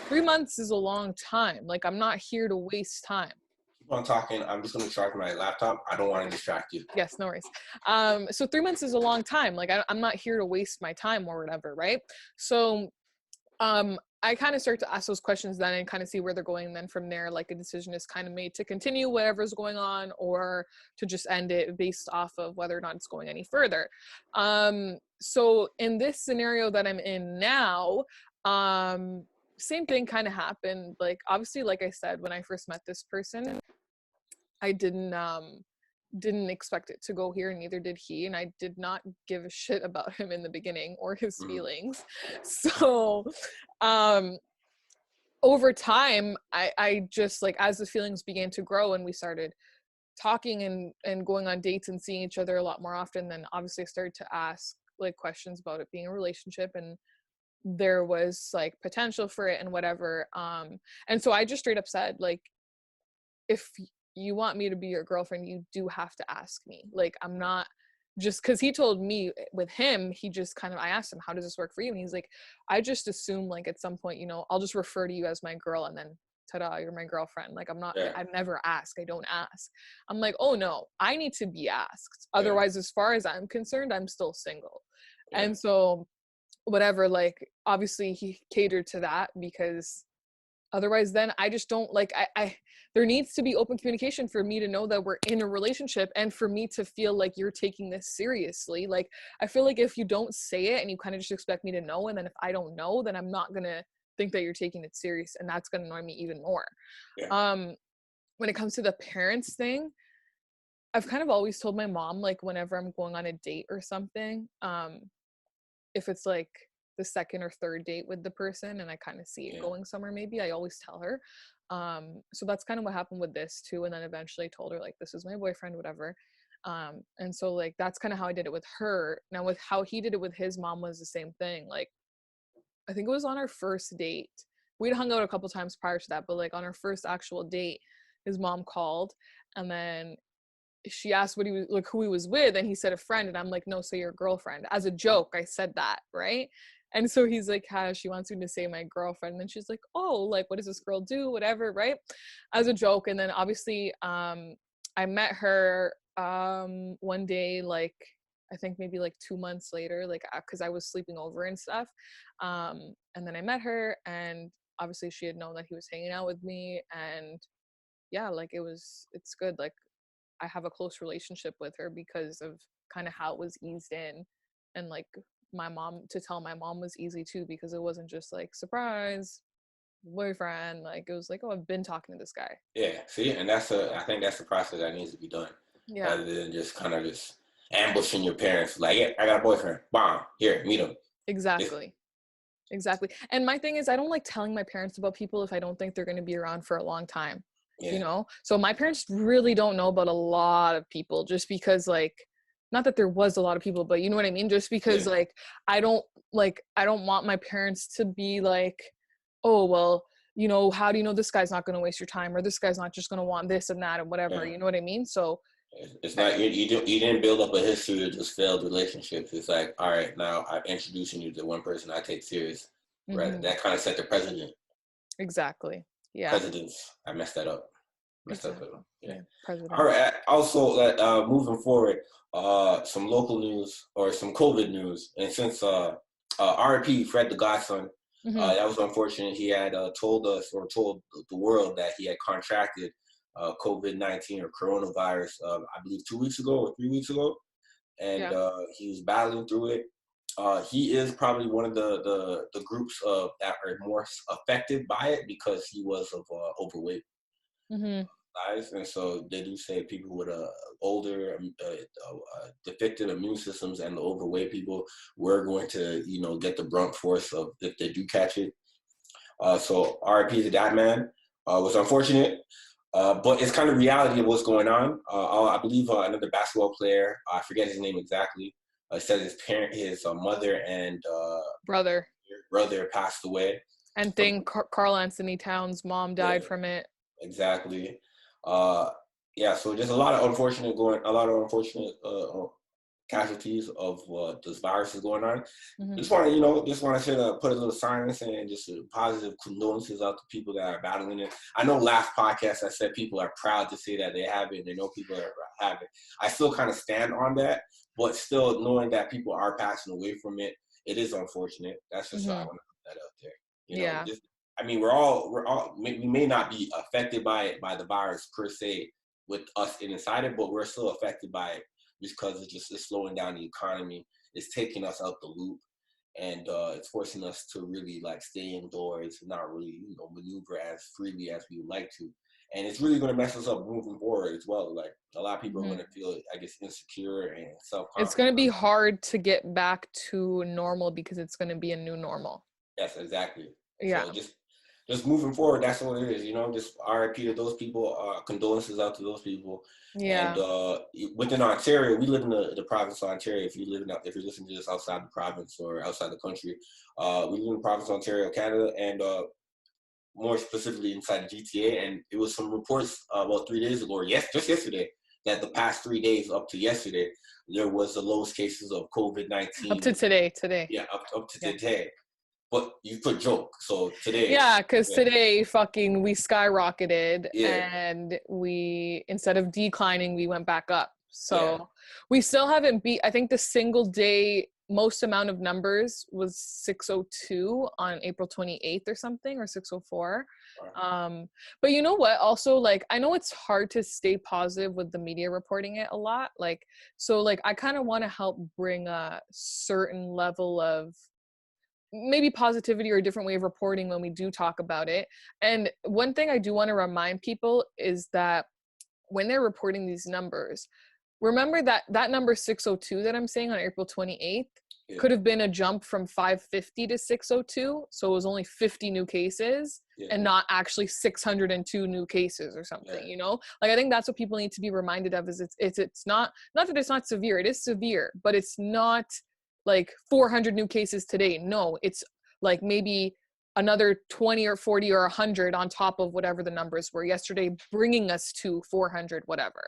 3 months is a long time. Like I'm not here to waste time. I'm talking, I'm just going to charge my laptop. I don't want to distract you. Yes, no worries. So 3 months is a long time. Like I'm not here to waste my time or whatever, right? So I kind of start to ask those questions then and kind of see where they're going. And then from there, like a decision is kind of made to continue whatever's going on or to just end it based off of whether or not it's going any further. So in this scenario that I'm in now, same thing kind of happened. Like obviously, like I said, when I first met this person, I didn't expect it to go here, and neither did he, and I did not give a shit about him in the beginning or his feelings. So over time I just like, as the feelings began to grow and we started talking and going on dates and seeing each other a lot more often, then obviously I started to ask like questions about it being a relationship, and there was like potential for it and whatever. And so I just straight up said, like, if you want me to be your girlfriend, you do have to ask me. Like, I'm not just, because he told me with him, he just kind of, I asked him, how does this work for you? And he's like, I just assume like at some point, you know, I'll just refer to you as my girl and then ta-da, you're my girlfriend. Like I'm not, I never ask, I don't ask. I'm like, oh no, I need to be asked. Otherwise, as far as I'm concerned, I'm still single. And so whatever, like obviously he catered to that, because otherwise then I just don't like, I there needs to be open communication for me to know that we're in a relationship and for me to feel like you're taking this seriously. Like I feel like if you don't say it and you kind of just expect me to know, and then if I don't know, then I'm not gonna think that you're taking it serious, and that's gonna annoy me even more. When it comes to the parents thing, I've kind of always told my mom, like whenever I'm going on a date or something, if it's like the second or third date with the person and I kind of see it going somewhere, maybe I always tell her. So that's kind of what happened with this too. And then eventually I told her, like, this is my boyfriend, whatever. And so like, that's kind of how I did it with her. Now with how he did it with his mom was the same thing. Like, I think it was on our first date. We'd hung out a couple times prior to that, but like on our first actual date, his mom called and then she asked what he was, like, who he was with, and he said a friend, and I'm like, no, say your girlfriend. As a joke, I said that, right? And so he's like, she wants me to say my girlfriend. And then she's like, oh, like, what does this girl do? Whatever, right? As a joke. And then obviously, I met her one day, like, I think maybe like 2 months later, like, because I was sleeping over and stuff. And then I met her, and obviously she had known that he was hanging out with me. And yeah, like, it's good. Like, I have a close relationship with her because of kind of how it was eased in, and like to tell my mom was easy too, because it wasn't just like surprise boyfriend. Like it was like, oh, I've been talking to this guy. Yeah, see, and I think that's the process that needs to be done. Yeah. Rather than just kind of just ambushing your parents, like, yeah, I got a boyfriend, bomb, here, meet him. Exactly. And my thing is, I don't like telling my parents about people if I don't think they're going to be around for a long time. Yeah. You know, so my parents really don't know about a lot of people, just because, like, not that there was a lot of people, but you know what I mean? Just because, like, I don't want my parents to be like, oh, well, you know, how do you know this guy's not going to waste your time, or this guy's not just going to want this and that and whatever, you know what I mean? So it's not, you didn't build up a history of just failed relationships. It's like, all right, now I'm introducing you to one person I take serious. Right? That kind of set the precedent. Exactly. Yeah. Presidents. I messed that up. Yeah. President. All right. Also, moving forward, some local news or some COVID news. And since RIP Fred the Godson, that was unfortunate. He had told us, or told the world, that he had contracted COVID-19 or coronavirus, I believe 2 weeks ago or 3 weeks ago, and he was battling through it. He is probably one of the groups that are more affected by it because he was of overweight. Mm-hmm. And so they do say people with older defective immune systems and the overweight people were going to, get the brunt force of if they do catch it. So RIP to that man. Was unfortunate, but it's kind of reality of what's going on. I believe another basketball player, I forget his name exactly, said his mother and brother passed away. And Carl Anthony Towns' mom died from it. Exactly. So just a lot of unfortunate casualties of this virus is going on. Mm-hmm. Just want to put a little silence and just positive condolences out to people that are battling it. I know last podcast I said people are proud to say that they have it and they know people that have it. I still kind of stand on that, but still knowing that people are passing away from it, it is unfortunate. That's just why I want to put that out there. We may not be affected by it, by the virus per se, with us inside it, but we're still affected by it because it's slowing down the economy. It's taking us out the loop, and it's forcing us to really stay indoors, not really maneuver as freely as we would like to. And it's really going to mess us up moving forward as well. Like a lot of people are going to feel, I guess, insecure and self-confident. It's going to be hard to get back to normal because it's going to be a new normal. Yes, exactly. Yeah. So just moving forward, that's what it is, just RIP to those people, condolences out to those people. Yeah. And within Ontario, we live in the province of Ontario. If you're listening to this outside the province or outside the country, we live in the province of Ontario, Canada, and more specifically inside the GTA. And it was some reports about 3 days ago, or just yesterday, that the past 3 days up to yesterday, there was the lowest cases of COVID-19. Up to today. Yeah, up to today. But you put joke, so today. Yeah, because today we skyrocketed, and we, instead of declining, we went back up. So we still haven't beat, I think the single day most amount of numbers was 602 on April 28th or something, or 604. But you know what? Also, I know it's hard to stay positive with the media reporting it a lot. I kind of want to help bring a certain level of maybe positivity or a different way of reporting when we do talk about it. And one thing I do want to remind people is that when they're reporting these numbers, remember that number 602 that I'm saying on April 28th could have been a jump from 550 to 602. So it was only 50 new cases and not actually 602 new cases or something, I think that's what people need to be reminded of, is it's not that it's not severe. It is severe, but it's not 400 new cases today. No, it's maybe another 20 or 40 or 100 on top of whatever the numbers were yesterday, bringing us to 400, whatever.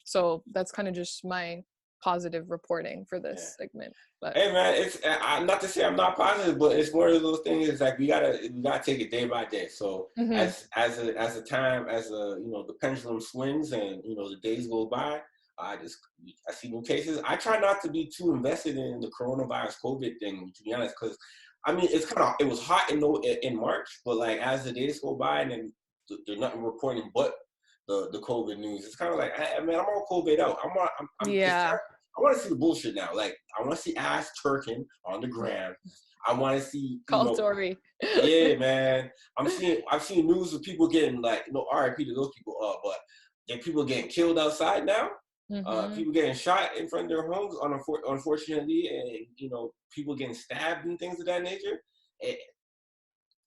So that's kind of just my positive reporting for this segment. But hey man, it's not to say I'm not positive, but it's one of those things. It's we gotta take it day by day. So as the pendulum swings and the days go by, I see new cases. I try not to be too invested in the coronavirus COVID thing, to be honest, because it was hot in March, but as the days go by and then there's nothing reporting but the COVID news. It's kind of I'm all COVID out. I want to see the bullshit now. I want to see ass twerking on the gram. I want to see Tory. Yeah, man. I've seen news of people getting RIP to those people, but there people getting killed outside now. People getting shot in front of their homes, unfortunately, and people getting stabbed and things of that nature.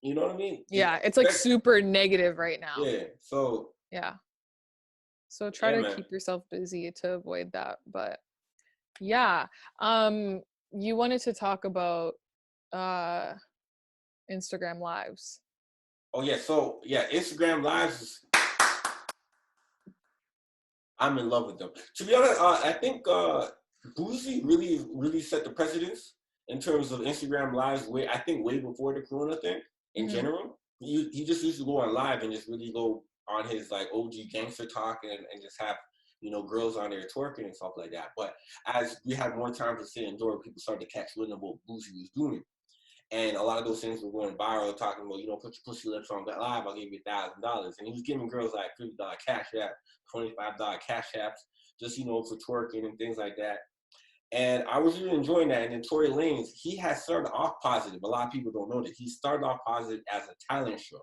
You know what I mean? Yeah, it's super negative right now. Yeah. So. Yeah. So try to keep yourself busy to avoid that. But yeah, you wanted to talk about Instagram Lives. Oh yeah, so Instagram Lives. I'm in love with them. To be honest, I think Boozy really set the precedence in terms of Instagram Lives way before the Corona thing in general. He just used to go on live and just really go on his OG gangster talk and just have girls on there twerking and stuff like that. But as we had more time to stay indoors, people started to catch wind of what Boozy was doing. And a lot of those things were going viral, talking about, put your pussy lips on that live, I'll give you $1,000. And he was giving girls like $50 cash app, $25 cash apps, just, for twerking and things like that. And I was really enjoying that. And then Tory Lanez, he has started off positive. A lot of people don't know that. He started off positive as a talent show.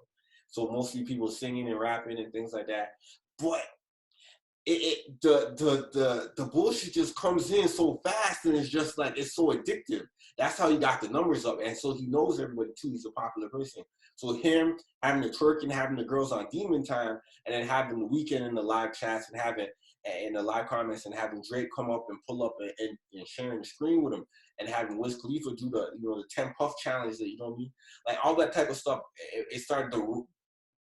So mostly people singing and rapping and things like that. But the bullshit just comes in so fast, and it's just like, it's so addictive. That's how he got the numbers up. And so he knows everybody too. He's a popular person. So him having the twerking, having the girls on Demon Time, and then having the Weekend in the live chats and having in the live comments, and having Drake come up and pull up and sharing the screen with him, and having Wiz Khalifa do the 10 puff challenge, that, like all that type of stuff. It started to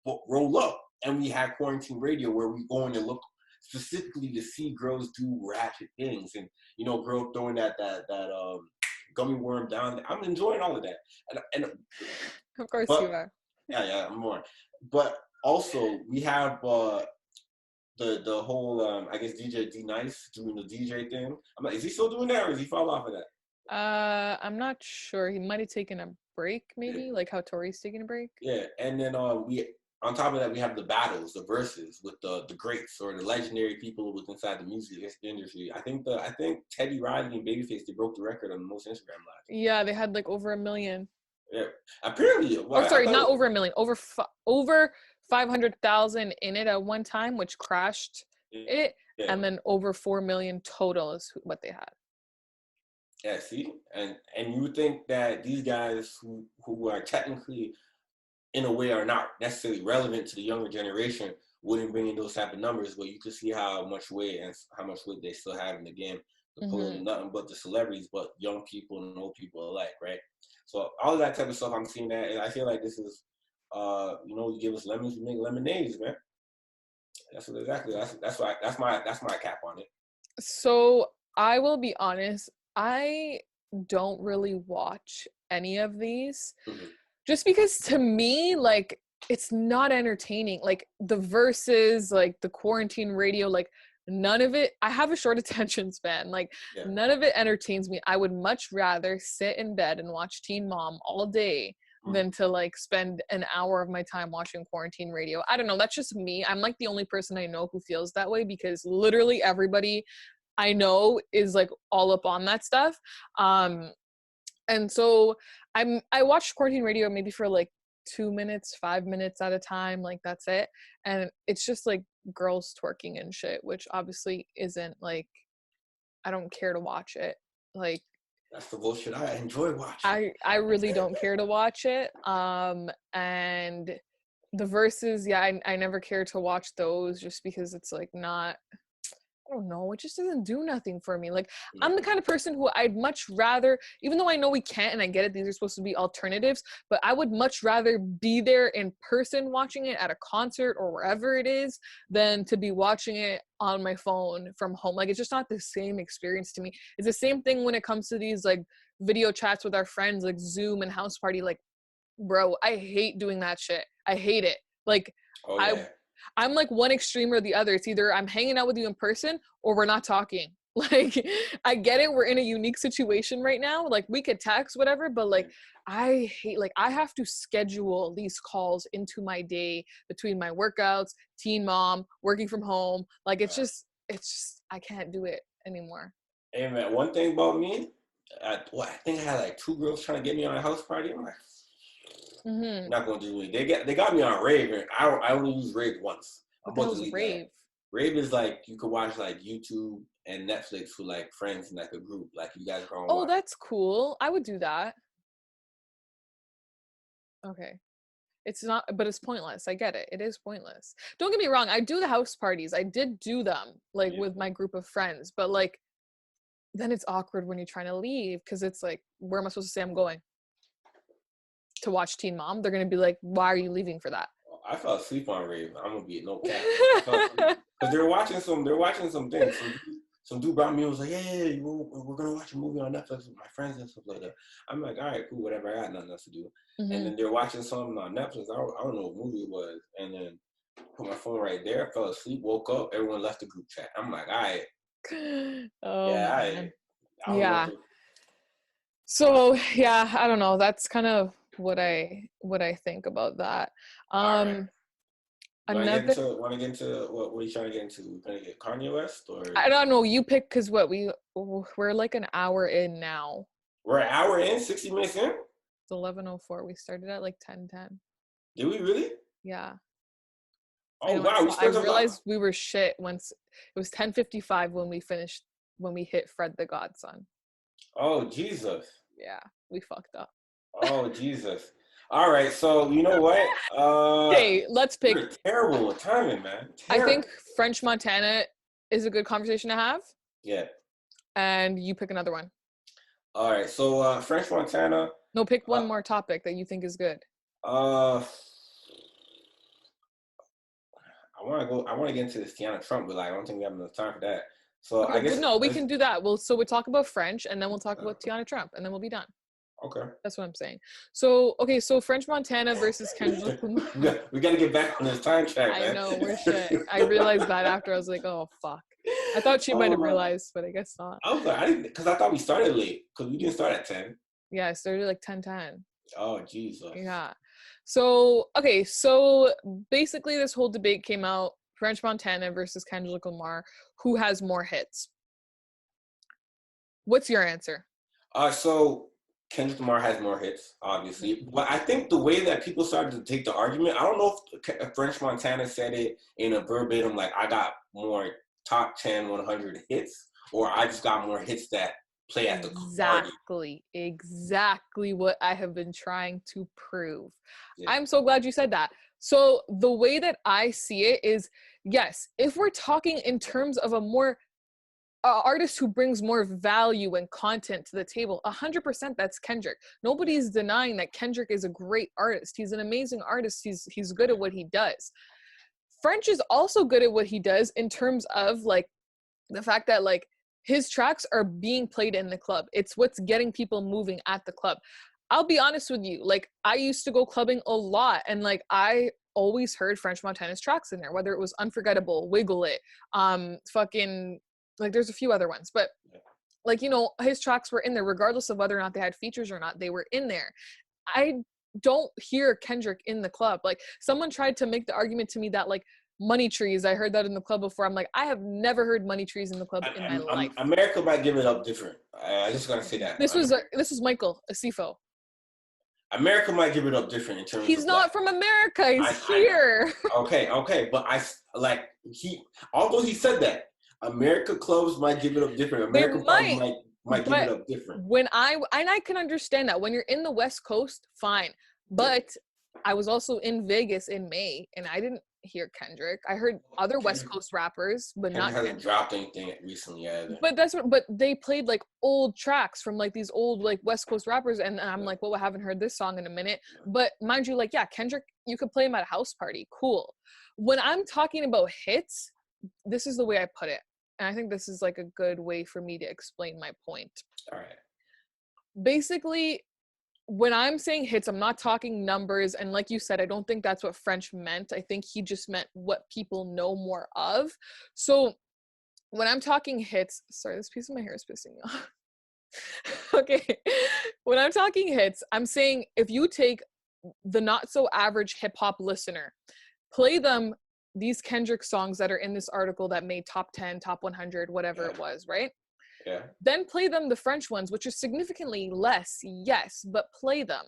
roll up, and we had quarantine radio where we go in and look specifically to see girls do ratchet things, and girl throwing that gummy worm down. I'm enjoying all of that, and of course you are. Yeah, I'm more. But also we have the whole I guess DJ D Nice doing the DJ thing. I'm like, is he still doing that, or is he fall off of that? I'm not sure. He might have taken a break, maybe, like how Tory's taking a break. Yeah, and then we. On top of that, we have the battles, the verses with the greats or the legendary people with inside the music industry. I think Teddy Riley and Babyface, they broke the record on the most Instagram lives. Yeah, they had like over 1 million. Yeah, apparently. Well, sorry, not over 1 million. Over 500,000 in it at one time, which crashed it, and then over 4 million total is what they had. Yeah, see, and you would think that these guys who are technically, in a way, are not necessarily relevant to the younger generation, wouldn't bring in those type of numbers, but you can see how much weight they still have in the game. They're pulling nothing but the celebrities, but young people and old people alike, right? So all of that type of stuff, I'm seeing that, and I feel like this is, you give us lemons, we make lemonades, man. That's my cap on it. So I will be honest, I don't really watch any of these. Just because to me, like, it's not entertaining. Like the verses, like the quarantine radio, like none of it, I have a short attention span. Like none of it entertains me. I would much rather sit in bed and watch Teen Mom all day than to like spend an hour of my time watching quarantine radio. I don't know. That's just me. I'm like the only person I know who feels that way, because literally everybody I know is like all up on that stuff. And so I watch quarantine radio maybe for like 2 minutes, 5 minutes at a time, like that's it. And it's just like girls twerking and shit, which obviously isn't like, I don't care to watch it. Like that's the bullshit I enjoy watching. I really don't care to watch it. And the verses, I never care to watch those, just because it's like not, I don't know, it just doesn't do nothing for me. Like I'm the kind of person who I'd much rather, even though I know we can't, and I get it, these are supposed to be alternatives, but I would much rather be there in person watching it at a concert or wherever it is than to be watching it on my phone from home. Like it's just not the same experience to me. It's the same thing when it comes to these like video chats with our friends, like Zoom and House Party. Like, bro, I hate doing that shit. I hate it. Like I'm like one extreme or the other. It's either I'm hanging out with you in person or we're not talking. Like, I get it. We're in a unique situation right now. Like we could text, whatever, but like, I hate, like I have to schedule these calls into my day between my workouts, Teen Mom, working from home. Like it's just, I can't do it anymore. Hey man, one thing about me, I think I had like 2 girls trying to get me on a house party. I'm like, not gonna do it. They got me on Rave, and I only use Rave once. What the hell is Rave? Rave is like you could watch like YouTube and Netflix with like friends in like a group, like you guys are on. Oh, that's cool. I would do that. Okay. It's not, but it's pointless. I get it. It is pointless. Don't get me wrong. I do the house parties. I did do them like with my group of friends, but like then it's awkward when you're trying to leave, because it's like, where am I supposed to say I'm going? To watch Teen Mom? They're gonna be like, why are you leaving for that? I fell asleep on Rave. I'm gonna be no cap. Because they're watching some things. Some dude brought me and was like, yeah, we're gonna watch a movie on Netflix with my friends and stuff like that. I'm like, all right, cool, whatever. I got nothing else to do. And then they're watching something on Netflix. I don't know what movie it was. And then put my phone right there, fell asleep, woke up, everyone left the group chat. I'm like, all right. Oh, yeah, yeah. So yeah, I don't know. That's kind of what I think about that. All right. You Another, want to get into what are you trying to get into? We're gonna get Kanye West or I don't know. You pick because we're like an hour in now. we're an hour in, 60 minutes in. It's 11:04. We started at like 10:10. Did we really? Yeah. I Oh know. wow, we I spent a lot. realized we were shit once it was 10:55 when we finished when we hit Fred the Godson. Oh Jesus. Yeah, we fucked up. Oh Jesus. All right, so you know what? Okay, let's pick. You're terrible with timing, man. I Terrible. think French Montana is a good conversation to have. Yeah. And you pick another one. All right, so French Montana. No, pick one more topic that you think is good. I want to get into this Tiana Trump, but like, I don't think we have enough time for that. So Okay, I guess no, we can do that. We'll talk about French, and then we'll talk about Tiana Trump, and then we'll be done. Okay. That's what I'm saying. So okay, so French Montana versus Kendrick Lamar. we got to get back on this time track, man. I know, we're shit. I realized that after. I was like, oh fuck. I thought she might have realized, but I guess not. I was like, because I thought we started late, because we didn't start at 10. Yeah, I started like 10:10. Oh Jesus. Yeah. So okay, so basically this whole debate came out: French Montana versus Kendrick Lamar. Who has more hits? What's your answer? So Kendrick Lamar has more hits, obviously. But I think the way that people started to take the argument, I don't know if French Montana said it in a verbatim, like, I got more top 10, 100 hits, or I just got more hits that play at the party. Exactly what I have been trying to prove. Yeah. I'm so glad you said that. So the way that I see it is, yes, if we're talking in terms of a more artist who brings more value and content to the table, 100% that's Kendrick. Nobody's denying that Kendrick is a great artist. He's an amazing artist. He's good at what he does. French is also good at what he does in terms of like the fact that like his tracks are being played in the club. It's what's getting people moving at the club. I'll be honest with you, like I used to go clubbing a lot, and like I always heard French Montana's tracks in there, whether it was Unforgettable, Wiggle It, fucking, like there's a few other ones, but like, you know, his tracks were in there regardless of whether or not they had features or not. They were in there. I don't hear Kendrick in the club. Like someone tried to make the argument to me that like Money Trees, I heard that in the club before. I'm like, I have never heard Money Trees in the club in my life. America might give it up different. I just gotta say that. This was Michael Asifo. America might give it up different in terms. He's not from America. He's here. Okay, but although he said that, America clubs might give it up different. America clubs might give it up different. When I can understand that when you're in the West Coast, fine. But I was also in Vegas in May, and I didn't hear Kendrick. I heard other West Coast rappers, but not hasn't dropped anything recently either. But they played like old tracks from like these old like West Coast rappers, and I'm like, well, I haven't heard this song in a minute. But mind you, like, yeah, Kendrick, you could play him at a house party, cool. When I'm talking about hits, this is the way I put it, and I think this is like a good way for me to explain my point. All right. Basically, when I'm saying hits, I'm not talking numbers. And like you said, I don't think that's what French meant. I think he just meant what people know more of. So when I'm talking hits, sorry, this piece of my hair is pissing me off. Okay. When I'm talking hits, I'm saying if you take the not so average hip hop listener, play them these Kendrick songs that are in this article that made top 10, top 100, whatever it was, right? Yeah. Then play them the French ones, which are significantly less, yes, but play them.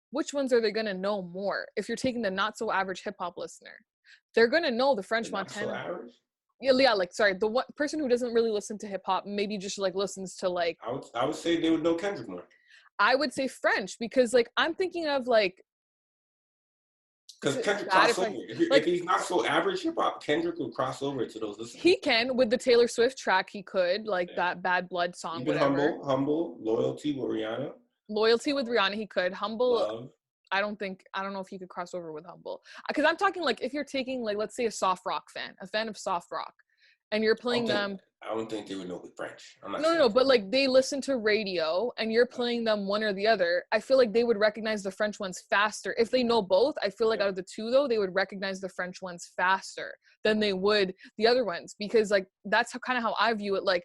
Which ones are they going to know more? If you're taking the not so average hip hop listener, they're going to know the French Montana. Not so average? Yeah, like, sorry, the one person who doesn't really listen to hip hop, maybe just like listens to like. I would say they would know Kendrick more. I would say French, because like I'm thinking of like. Because Kendrick cross over. If he's not so average hip hop, Kendrick will cross over to those listeners. He can with the Taylor Swift track. He could that Bad Blood song. Even whatever. humble, loyalty with Rihanna. Loyalty with Rihanna, he could. Humble. Love. I don't know if he could cross over with Humble, because I'm talking like if you're taking like, let's say a soft rock fan, a fan of soft rock, and you're playing them. I don't think they would know the French. No, but like they listen to radio and you're playing them one or the other. I feel like they would recognize the French ones faster. If they know both, I feel like out of the two though, they would recognize the French ones faster than they would the other ones, because like that's kind of how I view it. Like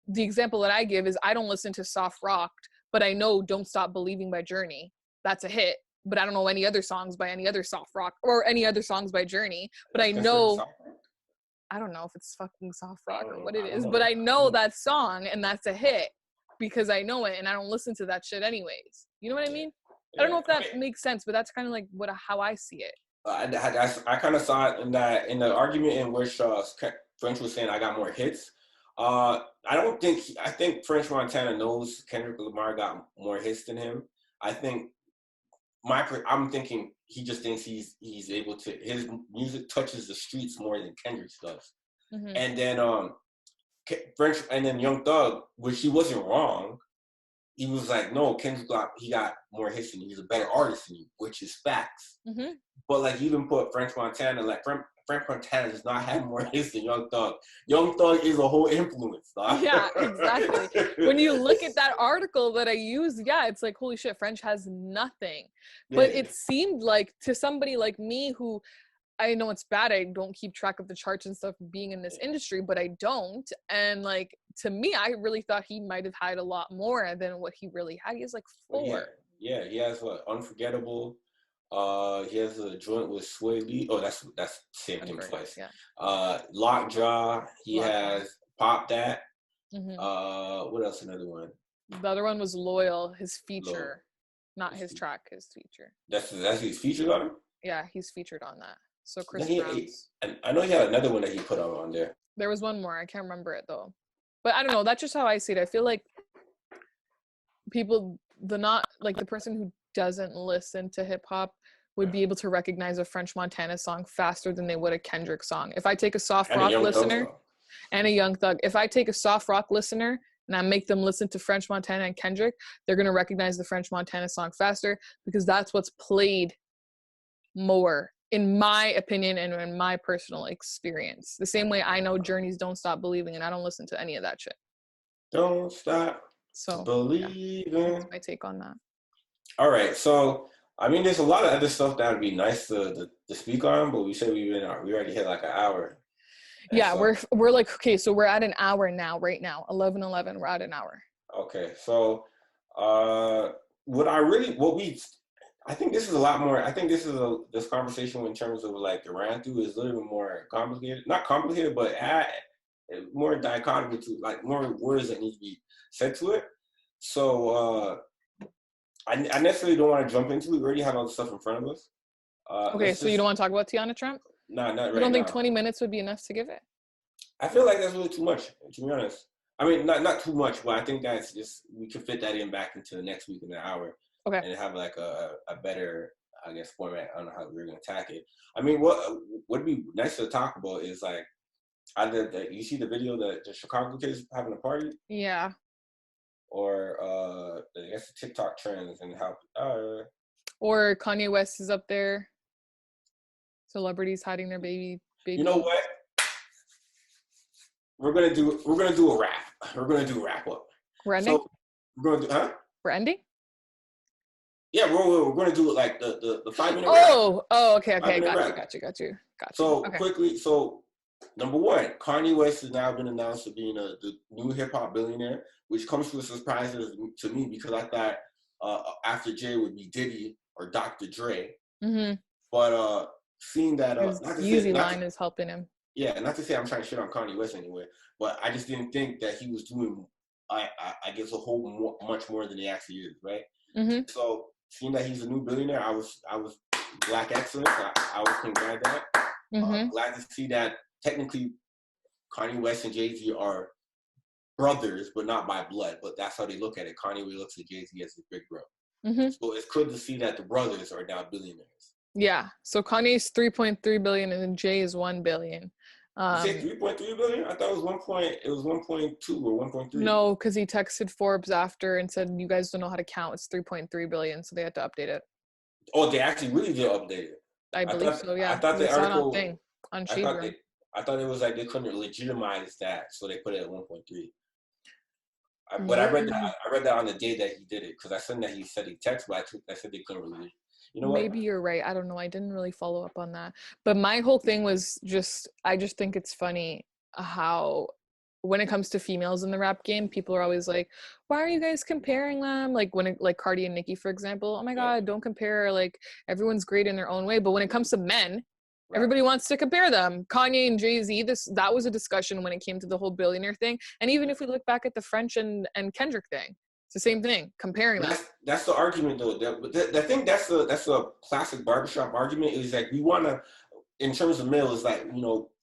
the example that I give is I don't listen to soft rock, but I know Don't Stop Believing by Journey. That's a hit. But I don't know any other songs by any other soft rock or any other songs by Journey. But I know, I don't know if it's fucking soft rock or what it is, but I know that song and that's a hit because I know it and I don't listen to that shit anyways. You know what I mean? I don't know if that makes sense, but that's kind of like how I see it. I kind of saw it in the argument in which French was saying I got more hits. I think French Montana knows Kendrick Lamar got more hits than him. I think I'm thinking he just thinks he's able to, his music touches the streets more than Kendrick's does. Mm-hmm. And then French, and then Young Thug, which he wasn't wrong. He was like, no, Kendrick he got more hits than you. He's a better artist than you, which is facts. Mm-hmm. But like, even put French Montana, like French Montana does not have more hits than Young Thug. Young Thug is a whole influence, dog. Yeah, exactly. When you look at that article that I used, yeah, it's like, holy shit, French has nothing. But it seemed like to somebody like me who, I know it's bad, I don't keep track of the charts and stuff being in this industry, but I don't. And like, to me, I really thought he might have had a lot more than what he really had. He has like 4. Yeah, he has what? Unforgettable. He has a joint with Sway Lee. Oh, that's same thing twice. Yeah. Lockjaw. He has Pop That. Mm-hmm. What else? Another one. The other one was Loyal. His feature, not his track. His feature. That's his featured on him. Yeah, he's featured on that. So Chris Brown's. And I know he had another one that he put on there. There was one more. I can't remember it though. But I don't know. That's just how I see it. I feel like people, the person who doesn't listen to hip hop would be able to recognize a French Montana song faster than they would a Kendrick song. If I take a soft rock listener and a Young Thug, if I take a soft rock listener and I make them listen to French Montana and Kendrick, they're going to recognize the French Montana song faster because that's what's played more, in my opinion and in my personal experience. The same way I know Journey's Don't Stop Believing and I don't listen to any of that shit. Don't stop believing. Yeah, that's my take on that. All right, so I mean, there's a lot of other stuff that would be nice to speak on, but we said we already hit like an hour. Yeah, so, we're like, okay, so we're at an hour now, right now, 11:11. We're at an hour. Okay, so I think this is a lot more. I think this conversation in terms of like the ran through is a little bit more complicated. Not complicated, but more dichotomy to like more words that need to be said to it. So I necessarily don't want to jump into it. We already have all the stuff in front of us. Okay, so you don't want to talk about Tiana Trump? No, not right now. You don't think 20 minutes would be enough to give it? I feel like that's really too much, to be honest. I mean, not too much, but I think that's just, we can fit that in back into the next week in an hour. Okay. And have like a better, I guess, format. I don't know how we're going to attack it. I mean, what would be nice to talk about is like, either you see the video that the Chicago kids having a party? Yeah. Or I guess the TikTok trends and how. Or Kanye West is up there. Celebrities hiding their baby. You know what? We're gonna do a wrap. We're gonna do a wrap up. We're ending. So we're gonna do, huh? We're ending. Yeah, we're gonna do it like the 5-minute. Oh, okay. Got you. So quickly, so number one, Kanye West has now been announced to being the new hip hop billionaire, which comes to a surprise to me because I thought after Jay would be Diddy or Dr. Dre. Mm-hmm. But seeing that Yeezy line is helping him. Yeah, not to say I'm trying to shit on Kanye West anyway, but I just didn't think that he was doing, I guess, much more than he actually is, right? Mm-hmm. So seeing that he's a new billionaire, I was black excellence. I was glad that. Mm-hmm. Glad to see that technically Kanye West and Jay-Z are brothers, but not by blood. But that's how they look at it. Kanye looks at Jay-Z as his big bro. Mm-hmm. So it's good to see that the brothers are now billionaires. Yeah. So Kanye's 3.3 billion and then Jay is 1 billion. You said 3.3 billion? I thought it was 1.2 or 1.3. No, because he texted Forbes after and said, you guys don't know how to count. It's 3.3 billion. So they had to update it. Oh, they actually really did update it. I believe so, yeah. I thought the article thing on Shade Room. I thought it was like they couldn't legitimize that, so they put it at 1.3. But I read that on the day that he did it because I said that he said he texted, but I said they couldn't really. You know what? Maybe you're right. I don't know. I didn't really follow up on that. But my whole thing was I just think it's funny how when it comes to females in the rap game, people are always like, why are you guys comparing them? Like like Cardi and Nicki, for example. Oh my God, don't compare. Like everyone's great in their own way. But when it comes to men, everybody wants to compare them. Kanye and Jay-Z, that was a discussion when it came to the whole billionaire thing. And even if we look back at the French and Kendrick thing, it's the same thing, comparing them. That's the argument though. I think that's a classic barbershop argument, is like we want to, in terms of male, is like,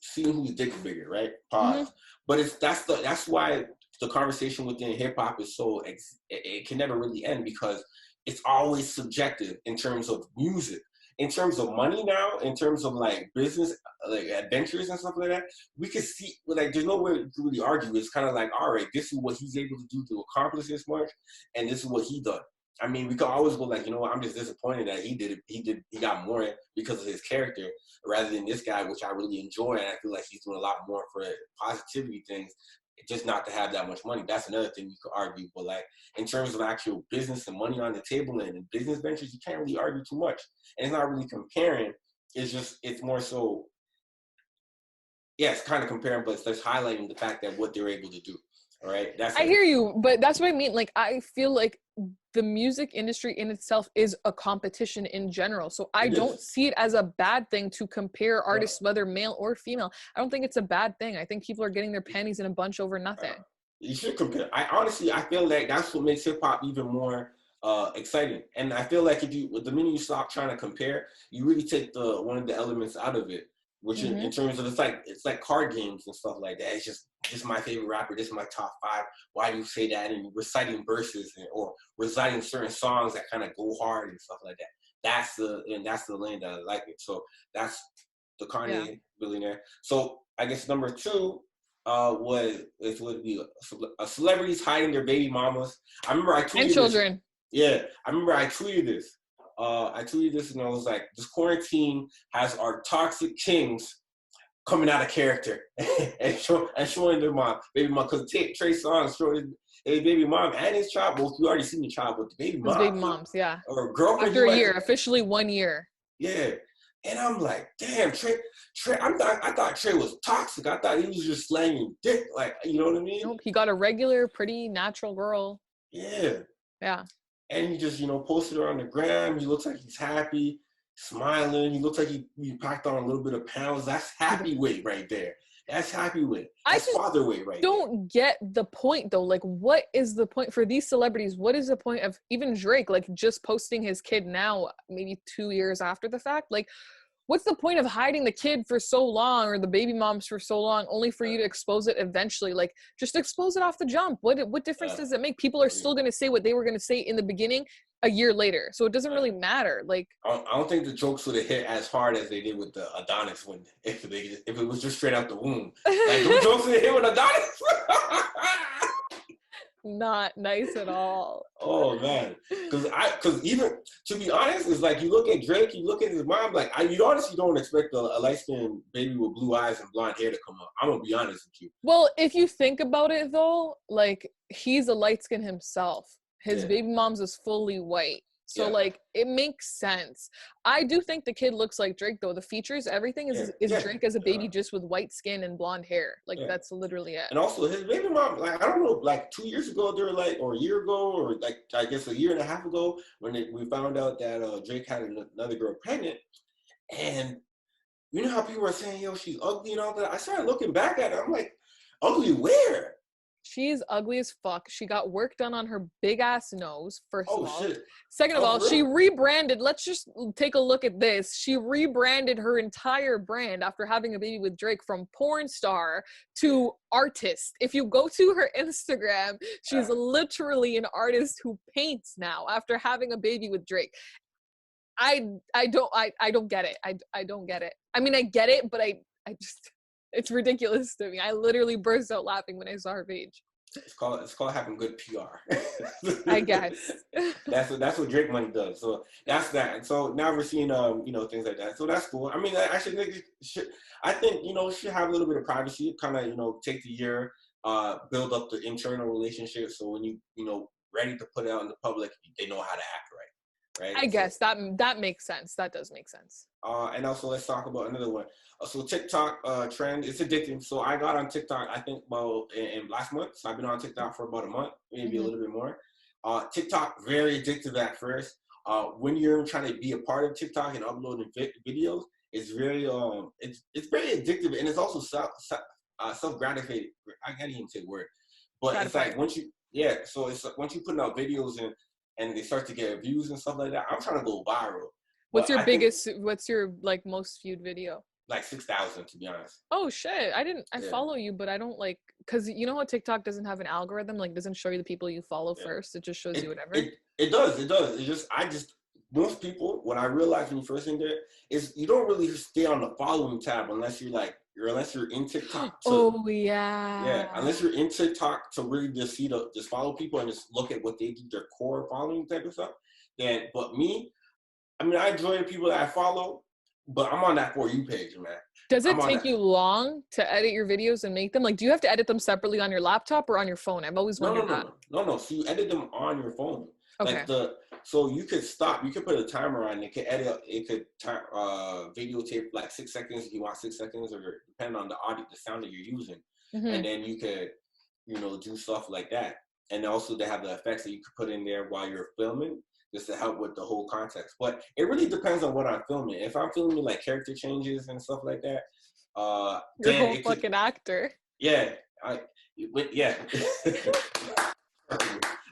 seeing whose dick is bigger, right? Pause. But that's why the conversation within hip hop is so it can never really end, because it's always subjective in terms of music. In terms of money now, in terms of like business, like adventures and stuff like that, we can see, like, there's no way to really argue. It's kind of like, all right, this is what he's able to do to accomplish this much, and this is what he done. I mean, we could always go like, I'm just disappointed that he got more because of his character rather than this guy, which I really enjoy, and I feel like he's doing a lot more for positivity things, just not to have that much money. That's another thing you could argue. But like, in terms of actual business and money on the table and in business ventures, you can't really argue too much. And it's not really comparing. It's more so, yeah, it's kind of comparing, but it's just highlighting the fact that what they're able to do. All right. I hear you, but that's what I mean. Like, I feel like the music industry in itself is a competition in general. So I don't see it as a bad thing to compare artists, whether male or female. I don't think it's a bad thing. I think people are getting their panties in a bunch over nothing. You should compare. I feel like that's what makes hip hop even more exciting. And I feel like the minute you stop trying to compare, you really take one of the elements out of it. Which in terms of, it's like card games and stuff like that. It's just my favorite rapper. This is my top 5. Why do you say that? And reciting verses or reciting certain songs that kind of go hard and stuff like that. That's the lane that I like it. So that's the Kanye billionaire. So I guess number 2 would be celebrities hiding their baby mamas. I remember I tweeted and children. Yeah, I remember I tweeted this. And I was like, this quarantine has our toxic kings coming out of character and showing their baby mom, because Trey Songz showing his baby mom and his child. Well, we already seen the child, but the baby mom. His baby moms, yeah. Or girlfriend. After a year, officially 1 year. Yeah. And I'm like, damn, Trey, I thought Trey was toxic. I thought he was just slanging dick. Like, you know what I mean? Nope, he got a regular, pretty natural girl. Yeah. Yeah. And he just, posted her on the gram. He looks like he's happy, smiling. He looks like he packed on a little bit of pounds. That's happy weight right there. That's happy weight. That's father weight right there. I don't get the point, though. Like, what is the point for these celebrities? What is the point of even Drake, like, just posting his kid now, maybe 2 years after the fact? Like, what's the point of hiding the kid for so long, or the baby moms for so long, only for you to expose it eventually? Like, just expose it off the jump. What difference does it make? People are still going to say what they were going to say in the beginning a year later. So it doesn't really matter. Like, I don't think the jokes would have hit as hard as they did with the Adonis one, if it was just straight out the womb. Like, the jokes would have hit with Adonis. Not nice at all. Oh man, because even to be honest, it's like you look at Drake, you look at his mom, like you honestly don't expect a light-skinned baby with blue eyes and blonde hair to come up. I'm gonna be honest with you. Well, if you think about it though, like, he's a light skin himself. His baby mom's is fully white. So like, it makes sense. I do think the kid looks like Drake though. The features, everything is Drake as a baby, just with white skin and blonde hair. Like, that's literally it. And also his baby mom, like, I don't know, like 2 years ago, they were like, or a year ago, or like, I guess a year and a half ago, when we found out that Drake had another girl pregnant. And you know how people were saying, yo, she's ugly and all that? I started looking back at her. I'm like, ugly where? She's ugly as fuck. She got work done on her big ass nose, first of all. Shit. Second of all, really? She rebranded. Let's just take a look at this. She rebranded her entire brand after having a baby with Drake, from porn star to artist. If you go to her Instagram, she's literally an artist who paints now after having a baby with Drake. I don't get it. I don't get it. I mean, I get it, but I just, it's ridiculous to me. I literally burst out laughing when I saw her page. It's called having good PR. I guess. That's what Drake money does. So that's that. And so now we're seeing things like that. So that's cool. I mean, I think should have a little bit of privacy. Kind of take the year, build up the internal relationship. So when you ready to put it out in the public, they know how to act right. Right. I guess that makes sense. That does make sense. And also let's talk about another one. So TikTok trend, it's addictive. So I got on TikTok, I think about in last month. So I've been on TikTok for about a month, maybe a little bit more. TikTok, very addictive at first. When you're trying to be a part of TikTok and uploading videos, it's very it's very addictive, and it's also self gratifying. I can't even say the word, but it's like once you so it's like once you put out videos and they start to get views and stuff like that. I'm trying to go viral. What's your biggest? What's your like most viewed video? Like 6,000, to be honest. Oh shit! I follow you, but I don't like, because you know how TikTok doesn't have an algorithm, like doesn't show you the people you follow first. It just shows you whatever. It does. I just most people, what I realized when you first in there is you don't really stay on the following tab unless you're in TikTok. Yeah, unless you're in TikTok to really just just follow people and just look at what they do, their core following type of stuff. But me, I mean, I enjoy the people that I follow, but I'm on that For You page, man. Does it take you long to edit your videos and make them? Like, do you have to edit them separately on your laptop or on your phone? I've always wondered that. No. So you edit them on your phone. Okay. Like so you could stop. You could put a timer on. It could edit. It could videotape like 6 seconds if you want 6 seconds, or depending on the audio, the sound that you're using. And then you could, do stuff like that. And also they have the effects that you could put in there while you're filming, just to help with the whole context. But it really depends on what I'm filming. If I'm filming like character changes and stuff like that, you're a whole fucking actor. Yeah, yeah.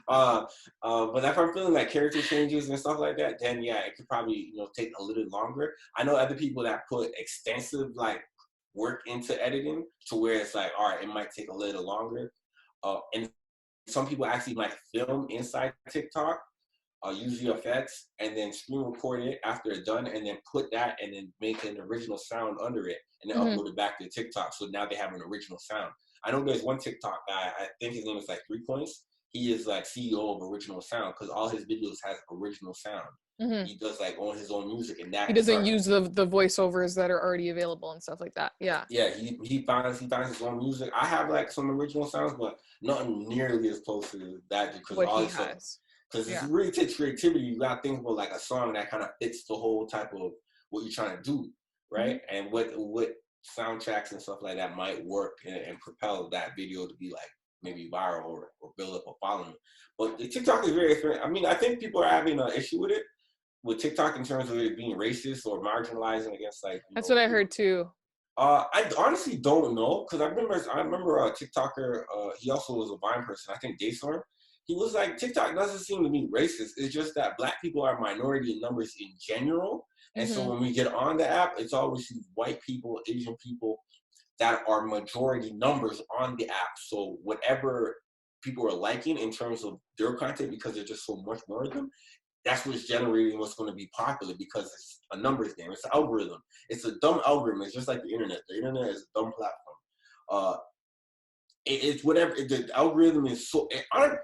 But if I'm feeling like character changes and stuff like that, then yeah, it could probably take a little longer. I know other people that put extensive like work into editing to where it's like, all right, it might take a little longer. And some people actually might film inside TikTok, use the effects, and then screen record it after it's done, and then put that and then make an original sound under it, and then upload it back to TikTok. So now they have an original sound. I know there's one TikTok guy, I think his name is like 3 Points. He is like CEO of Original Sound because all his videos has original sound. He does like on his own music, and that he doesn't use the voiceovers that are already available and stuff like that. Yeah. Yeah, he finds his own music. I have like some original sounds, but nothing nearly as close to that because what he has. Because it really takes creativity. You got to think about like a song that kind of fits the whole type of what you're trying to do, right? And what soundtracks and stuff like that might work and propel that video to be like maybe viral or build up a following. But the TikTok is very expensive. I mean, I think people are having an issue with TikTok in terms of it being racist or marginalizing against like. That's what I heard too. I honestly don't know because I remember a TikToker. He also was a Vine person. I think Daystorm. He was like, TikTok doesn't seem to be racist. It's just that Black people are minority in numbers in general. And so when we get on the app, it's always white people, Asian people that are majority numbers on the app. So whatever people are liking in terms of their content, because there's just so much more of them, that's what's generating what's going to be popular because it's a numbers game. It's an algorithm. It's a dumb algorithm. It's just like the internet. The internet is a dumb platform. It's whatever. The algorithm is so.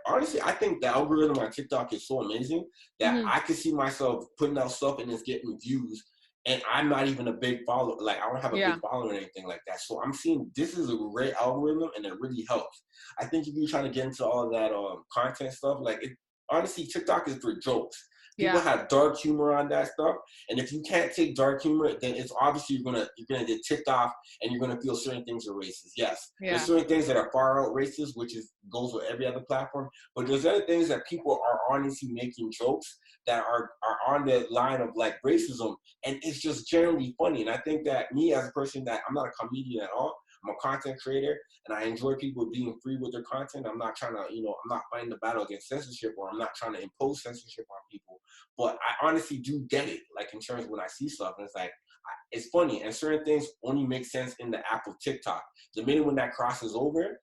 Honestly, I think the algorithm on TikTok is so amazing that I can see myself putting out stuff and it's getting views, and I'm not even a big follower. Like I don't have a big following or anything like that. So I'm seeing this is a great algorithm, and it really helps. I think if you're trying to get into all of that content stuff, like honestly, TikTok is for jokes. People have dark humor on that stuff, and if you can't take dark humor, then it's obviously you're gonna get ticked off, and you're gonna feel certain things are racist. Yes, there's certain things that are far out racist, which goes with every other platform. But there's other things that people are honestly making jokes that are on the line of like racism, and it's just generally funny. And I think that me as a person that I'm not a comedian at all. I'm a content creator, and I enjoy people being free with their content. I'm not trying to, I'm not fighting the battle against censorship, or I'm not trying to impose censorship on people. But I honestly do get it, like in terms of when I see stuff, and it's like, it's funny, and certain things only make sense in the app of TikTok. The minute when that crosses over,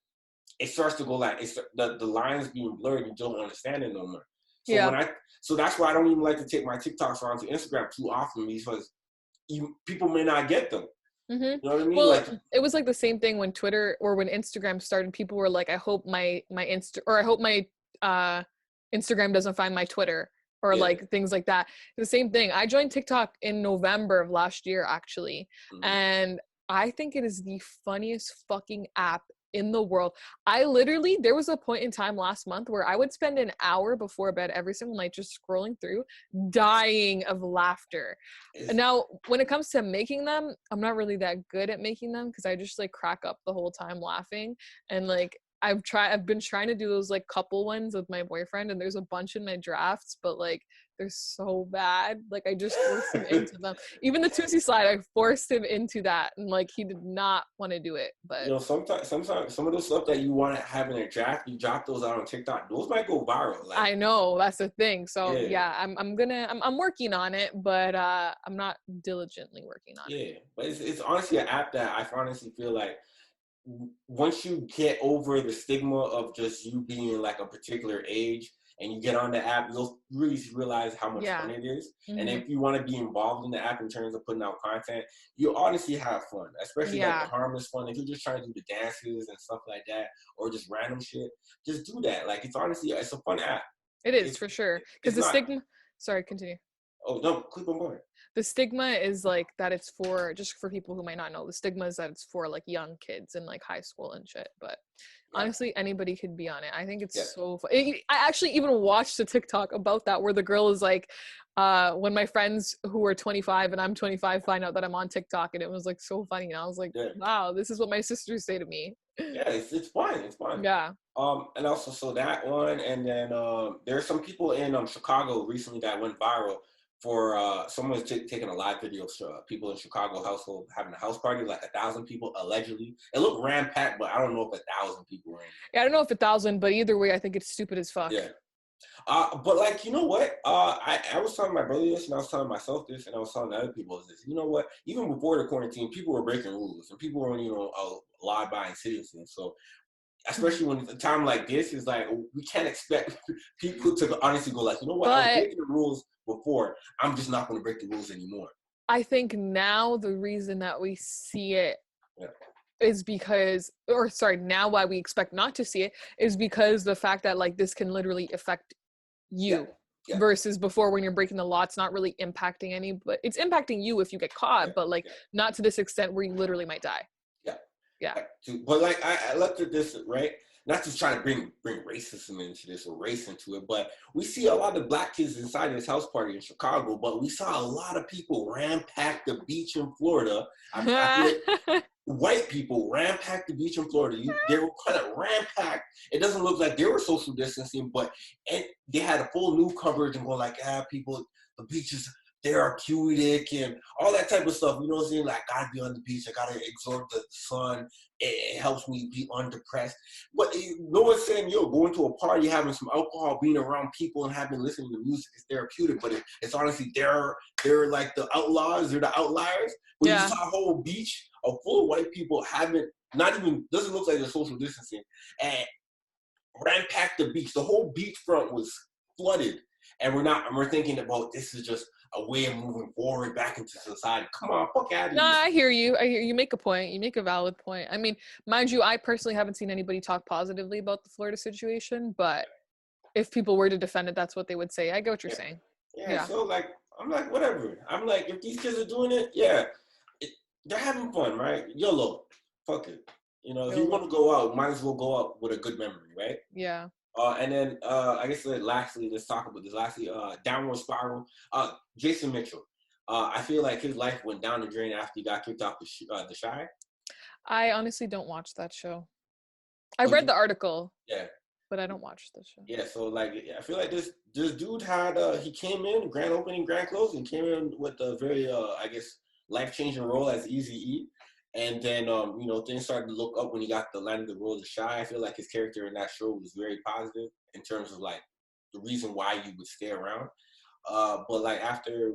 it starts to go like, the lines being blurred, you don't understand it no more. So so that's why I don't even like to take my TikToks onto Instagram too often, because people may not get them. You know what I mean? Well, it was like the same thing when Twitter or when Instagram started. People were like, I hope my Instagram doesn't find my Twitter, or like things like that. The same thing. I joined TikTok in November of last year, actually. And I think it is the funniest fucking app in the world. I literally, there was a point in time last month where I would spend an hour before bed every single night just scrolling through, dying of laughter. Now, when it comes to making them, I'm not really that good at making them because I just like crack up the whole time laughing. And like, I've been trying to do those like couple ones with my boyfriend, and there's a bunch in my drafts, but like they're so bad. Like I just forced him into them. Even the Tootsie slide, I forced him into that, and like he did not want to do it. But you know, sometimes some of those stuff that you want to have in a draft, you drop those out on TikTok. Those might go viral. Like, I know that's the thing. So yeah, I'm working on it, but I'm not diligently working on it. Yeah, but it's honestly an app that I honestly feel like once you get over the stigma of just you being like a particular age and you get on the app, you'll really realize how much fun it is. Mm-hmm. And if you want to be involved in the app in terms of putting out content, you'll honestly have fun, especially like the harmless fun. If you're just trying to do the dances and stuff like that, or just random shit, just do that. Like it's a fun app. It is for sure. Because the stigma. Sorry, continue. Oh no, keep on going. The stigma is like that it's for, just for people who might not know, the stigma is that it's for like young kids in like high school and shit. But honestly, anybody could be on it. I think it's so fun. I actually even watched a TikTok about that where the girl is like, when my friends who are 25 and I'm 25 find out that I'm on TikTok, and it was like so funny. And I was like, wow, this is what my sisters say to me. Yeah, it's fun. It's fun. Yeah. And also, so that one, and then there are some people in Chicago recently that went viral for someone's taking a live video of people in Chicago household having a house party, like 1,000 people allegedly. It looked ram-packed, but I don't know if 1,000 people were in there. Yeah, I don't know if 1,000, but either way, I think it's stupid as fuck. Yeah. But like, you know what? I was telling my brother this, and I was telling myself this, and I was telling other people this. You know what? Even before the quarantine, people were breaking rules, and people were, law-abiding citizens. So especially when it's a time like this, is like we can't expect people to honestly go like, you know what, I was breaking the rules before, I'm just not going to break the rules anymore. I think now the reason that we see it is because, now why we expect not to see it is because the fact that like this can literally affect you. Yeah. Versus before, when you're breaking the law, it's not really impacting any, but it's impacting you if you get caught, but like not to this extent where you literally might die. Yeah. But like I looked at this, right? Not to try to bring racism into this or race into it, but we see a lot of black kids inside this house party in Chicago, but we saw a lot of people ram-pack the beach in Florida. White people ram-pack the beach in Florida. They were kind of ram-packed. It doesn't look like they were social distancing, but they had a full new coverage and going like, people, the beaches, therapeutic and all that type of stuff. You know what I'm saying? Like, I gotta be on the beach. I gotta absorb the sun. It helps me be undepressed. But no one's saying, going to a party, having some alcohol, being around people and listening to music is therapeutic. But it's honestly, they're like the outlaws. They're the outliers. But you saw a whole beach of full of white people doesn't look like they're social distancing, and ram-packed the beach. The whole beachfront was flooded. And we're thinking about this is just a way of moving forward back into society. Come on, fuck out of here. No, I hear you. You make a point. You make a valid point. I mean, mind you, I personally haven't seen anybody talk positively about the Florida situation, but if people were to defend it, that's what they would say. I get what you're saying. Yeah. So like, I'm like, whatever. I'm like, if these kids are doing it, they're having fun, right? YOLO. Fuck it. If you want to go out, might as well go out with a good memory, right? Yeah. And then I guess lastly, let's talk about this. Downward spiral. Jason Mitchell. I feel like his life went down the drain after he got kicked off the Shy. I honestly don't watch that show. I read the article. Yeah. But I don't watch the show. Yeah, so like I feel like this dude had he came in grand opening, grand closing, came in with a very I guess life-changing role as Eazy-E. And then, things started to look up when he got the landed the role of Shy. I feel like his character in that show was very positive in terms of like the reason why you would stay around. But like after,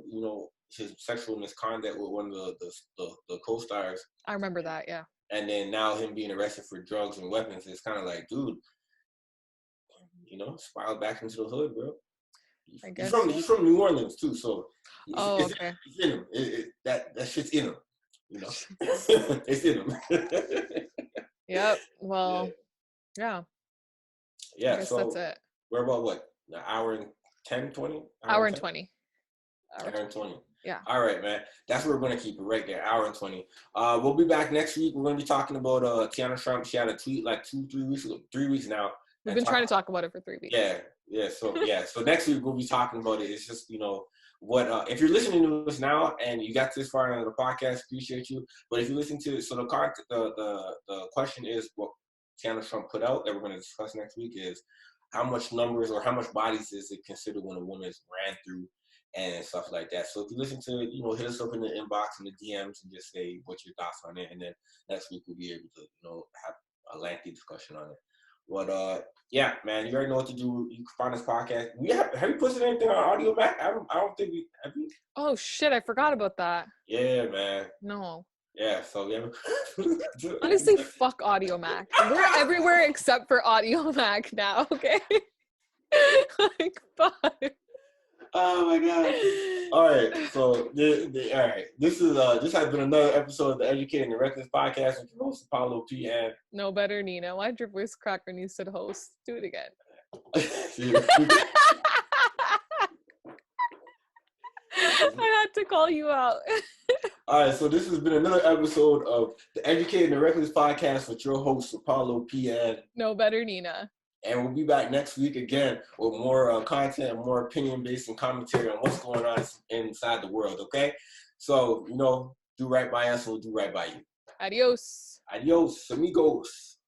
his sexual misconduct with one of the co-stars. I remember that, yeah. And then now him being arrested for drugs and weapons, it's kind of like, dude, spiraled back into the hood, bro. I guess he's from New Orleans too, so it's in him. That shit's in him. It's in them. Yep. Well, yeah. Yeah. I guess so that's it. We're about what? An hour and 10, 20? Hour and 20. Hour and 20. Yeah. All right, man. That's where we're going to keep it right there, hour and 20. We'll be back next week. We're going to be talking about Tiana Trump. She had a tweet like 3 weeks now. We've been trying to talk about it for 3 weeks. Yeah. So next week we'll be talking about it. It's just, what if you're listening to us now and you got this far into the podcast, appreciate you. But if you listen to it, so the question is what Tiana Trump put out that we're going to discuss next week is how much numbers or how much bodies is it considered when a woman is ran through and stuff like that. So if you listen to it, hit us up in the inbox and the DMs and just say what's your thoughts on it, and then next week we'll be able to have a lengthy discussion on it. But yeah, man, you already know what to do. You can find this podcast. Have you posted anything on Audio Mac? I don't think we have. You? Oh shit, I forgot about that. Yeah, man. No. Yeah, so yeah. Honestly, fuck Audio Mac. We're everywhere except for Audio Mac now, okay? Like, fuck. Oh my god. All right, so all right. This has been another episode of the Educated and the Reckless podcast with your host Apollo P. And no better, Nina. Why'd your voice crack when you said host? Do it again. I had to call you out. All right, so this has been another episode of the Educated and the Reckless podcast with your host Apollo P. And no better, Nina. And we'll be back next week again with more content and more opinion-based and commentary on what's going on inside the world, okay? So, do right by us and we'll do right by you. Adios. Adios, amigos.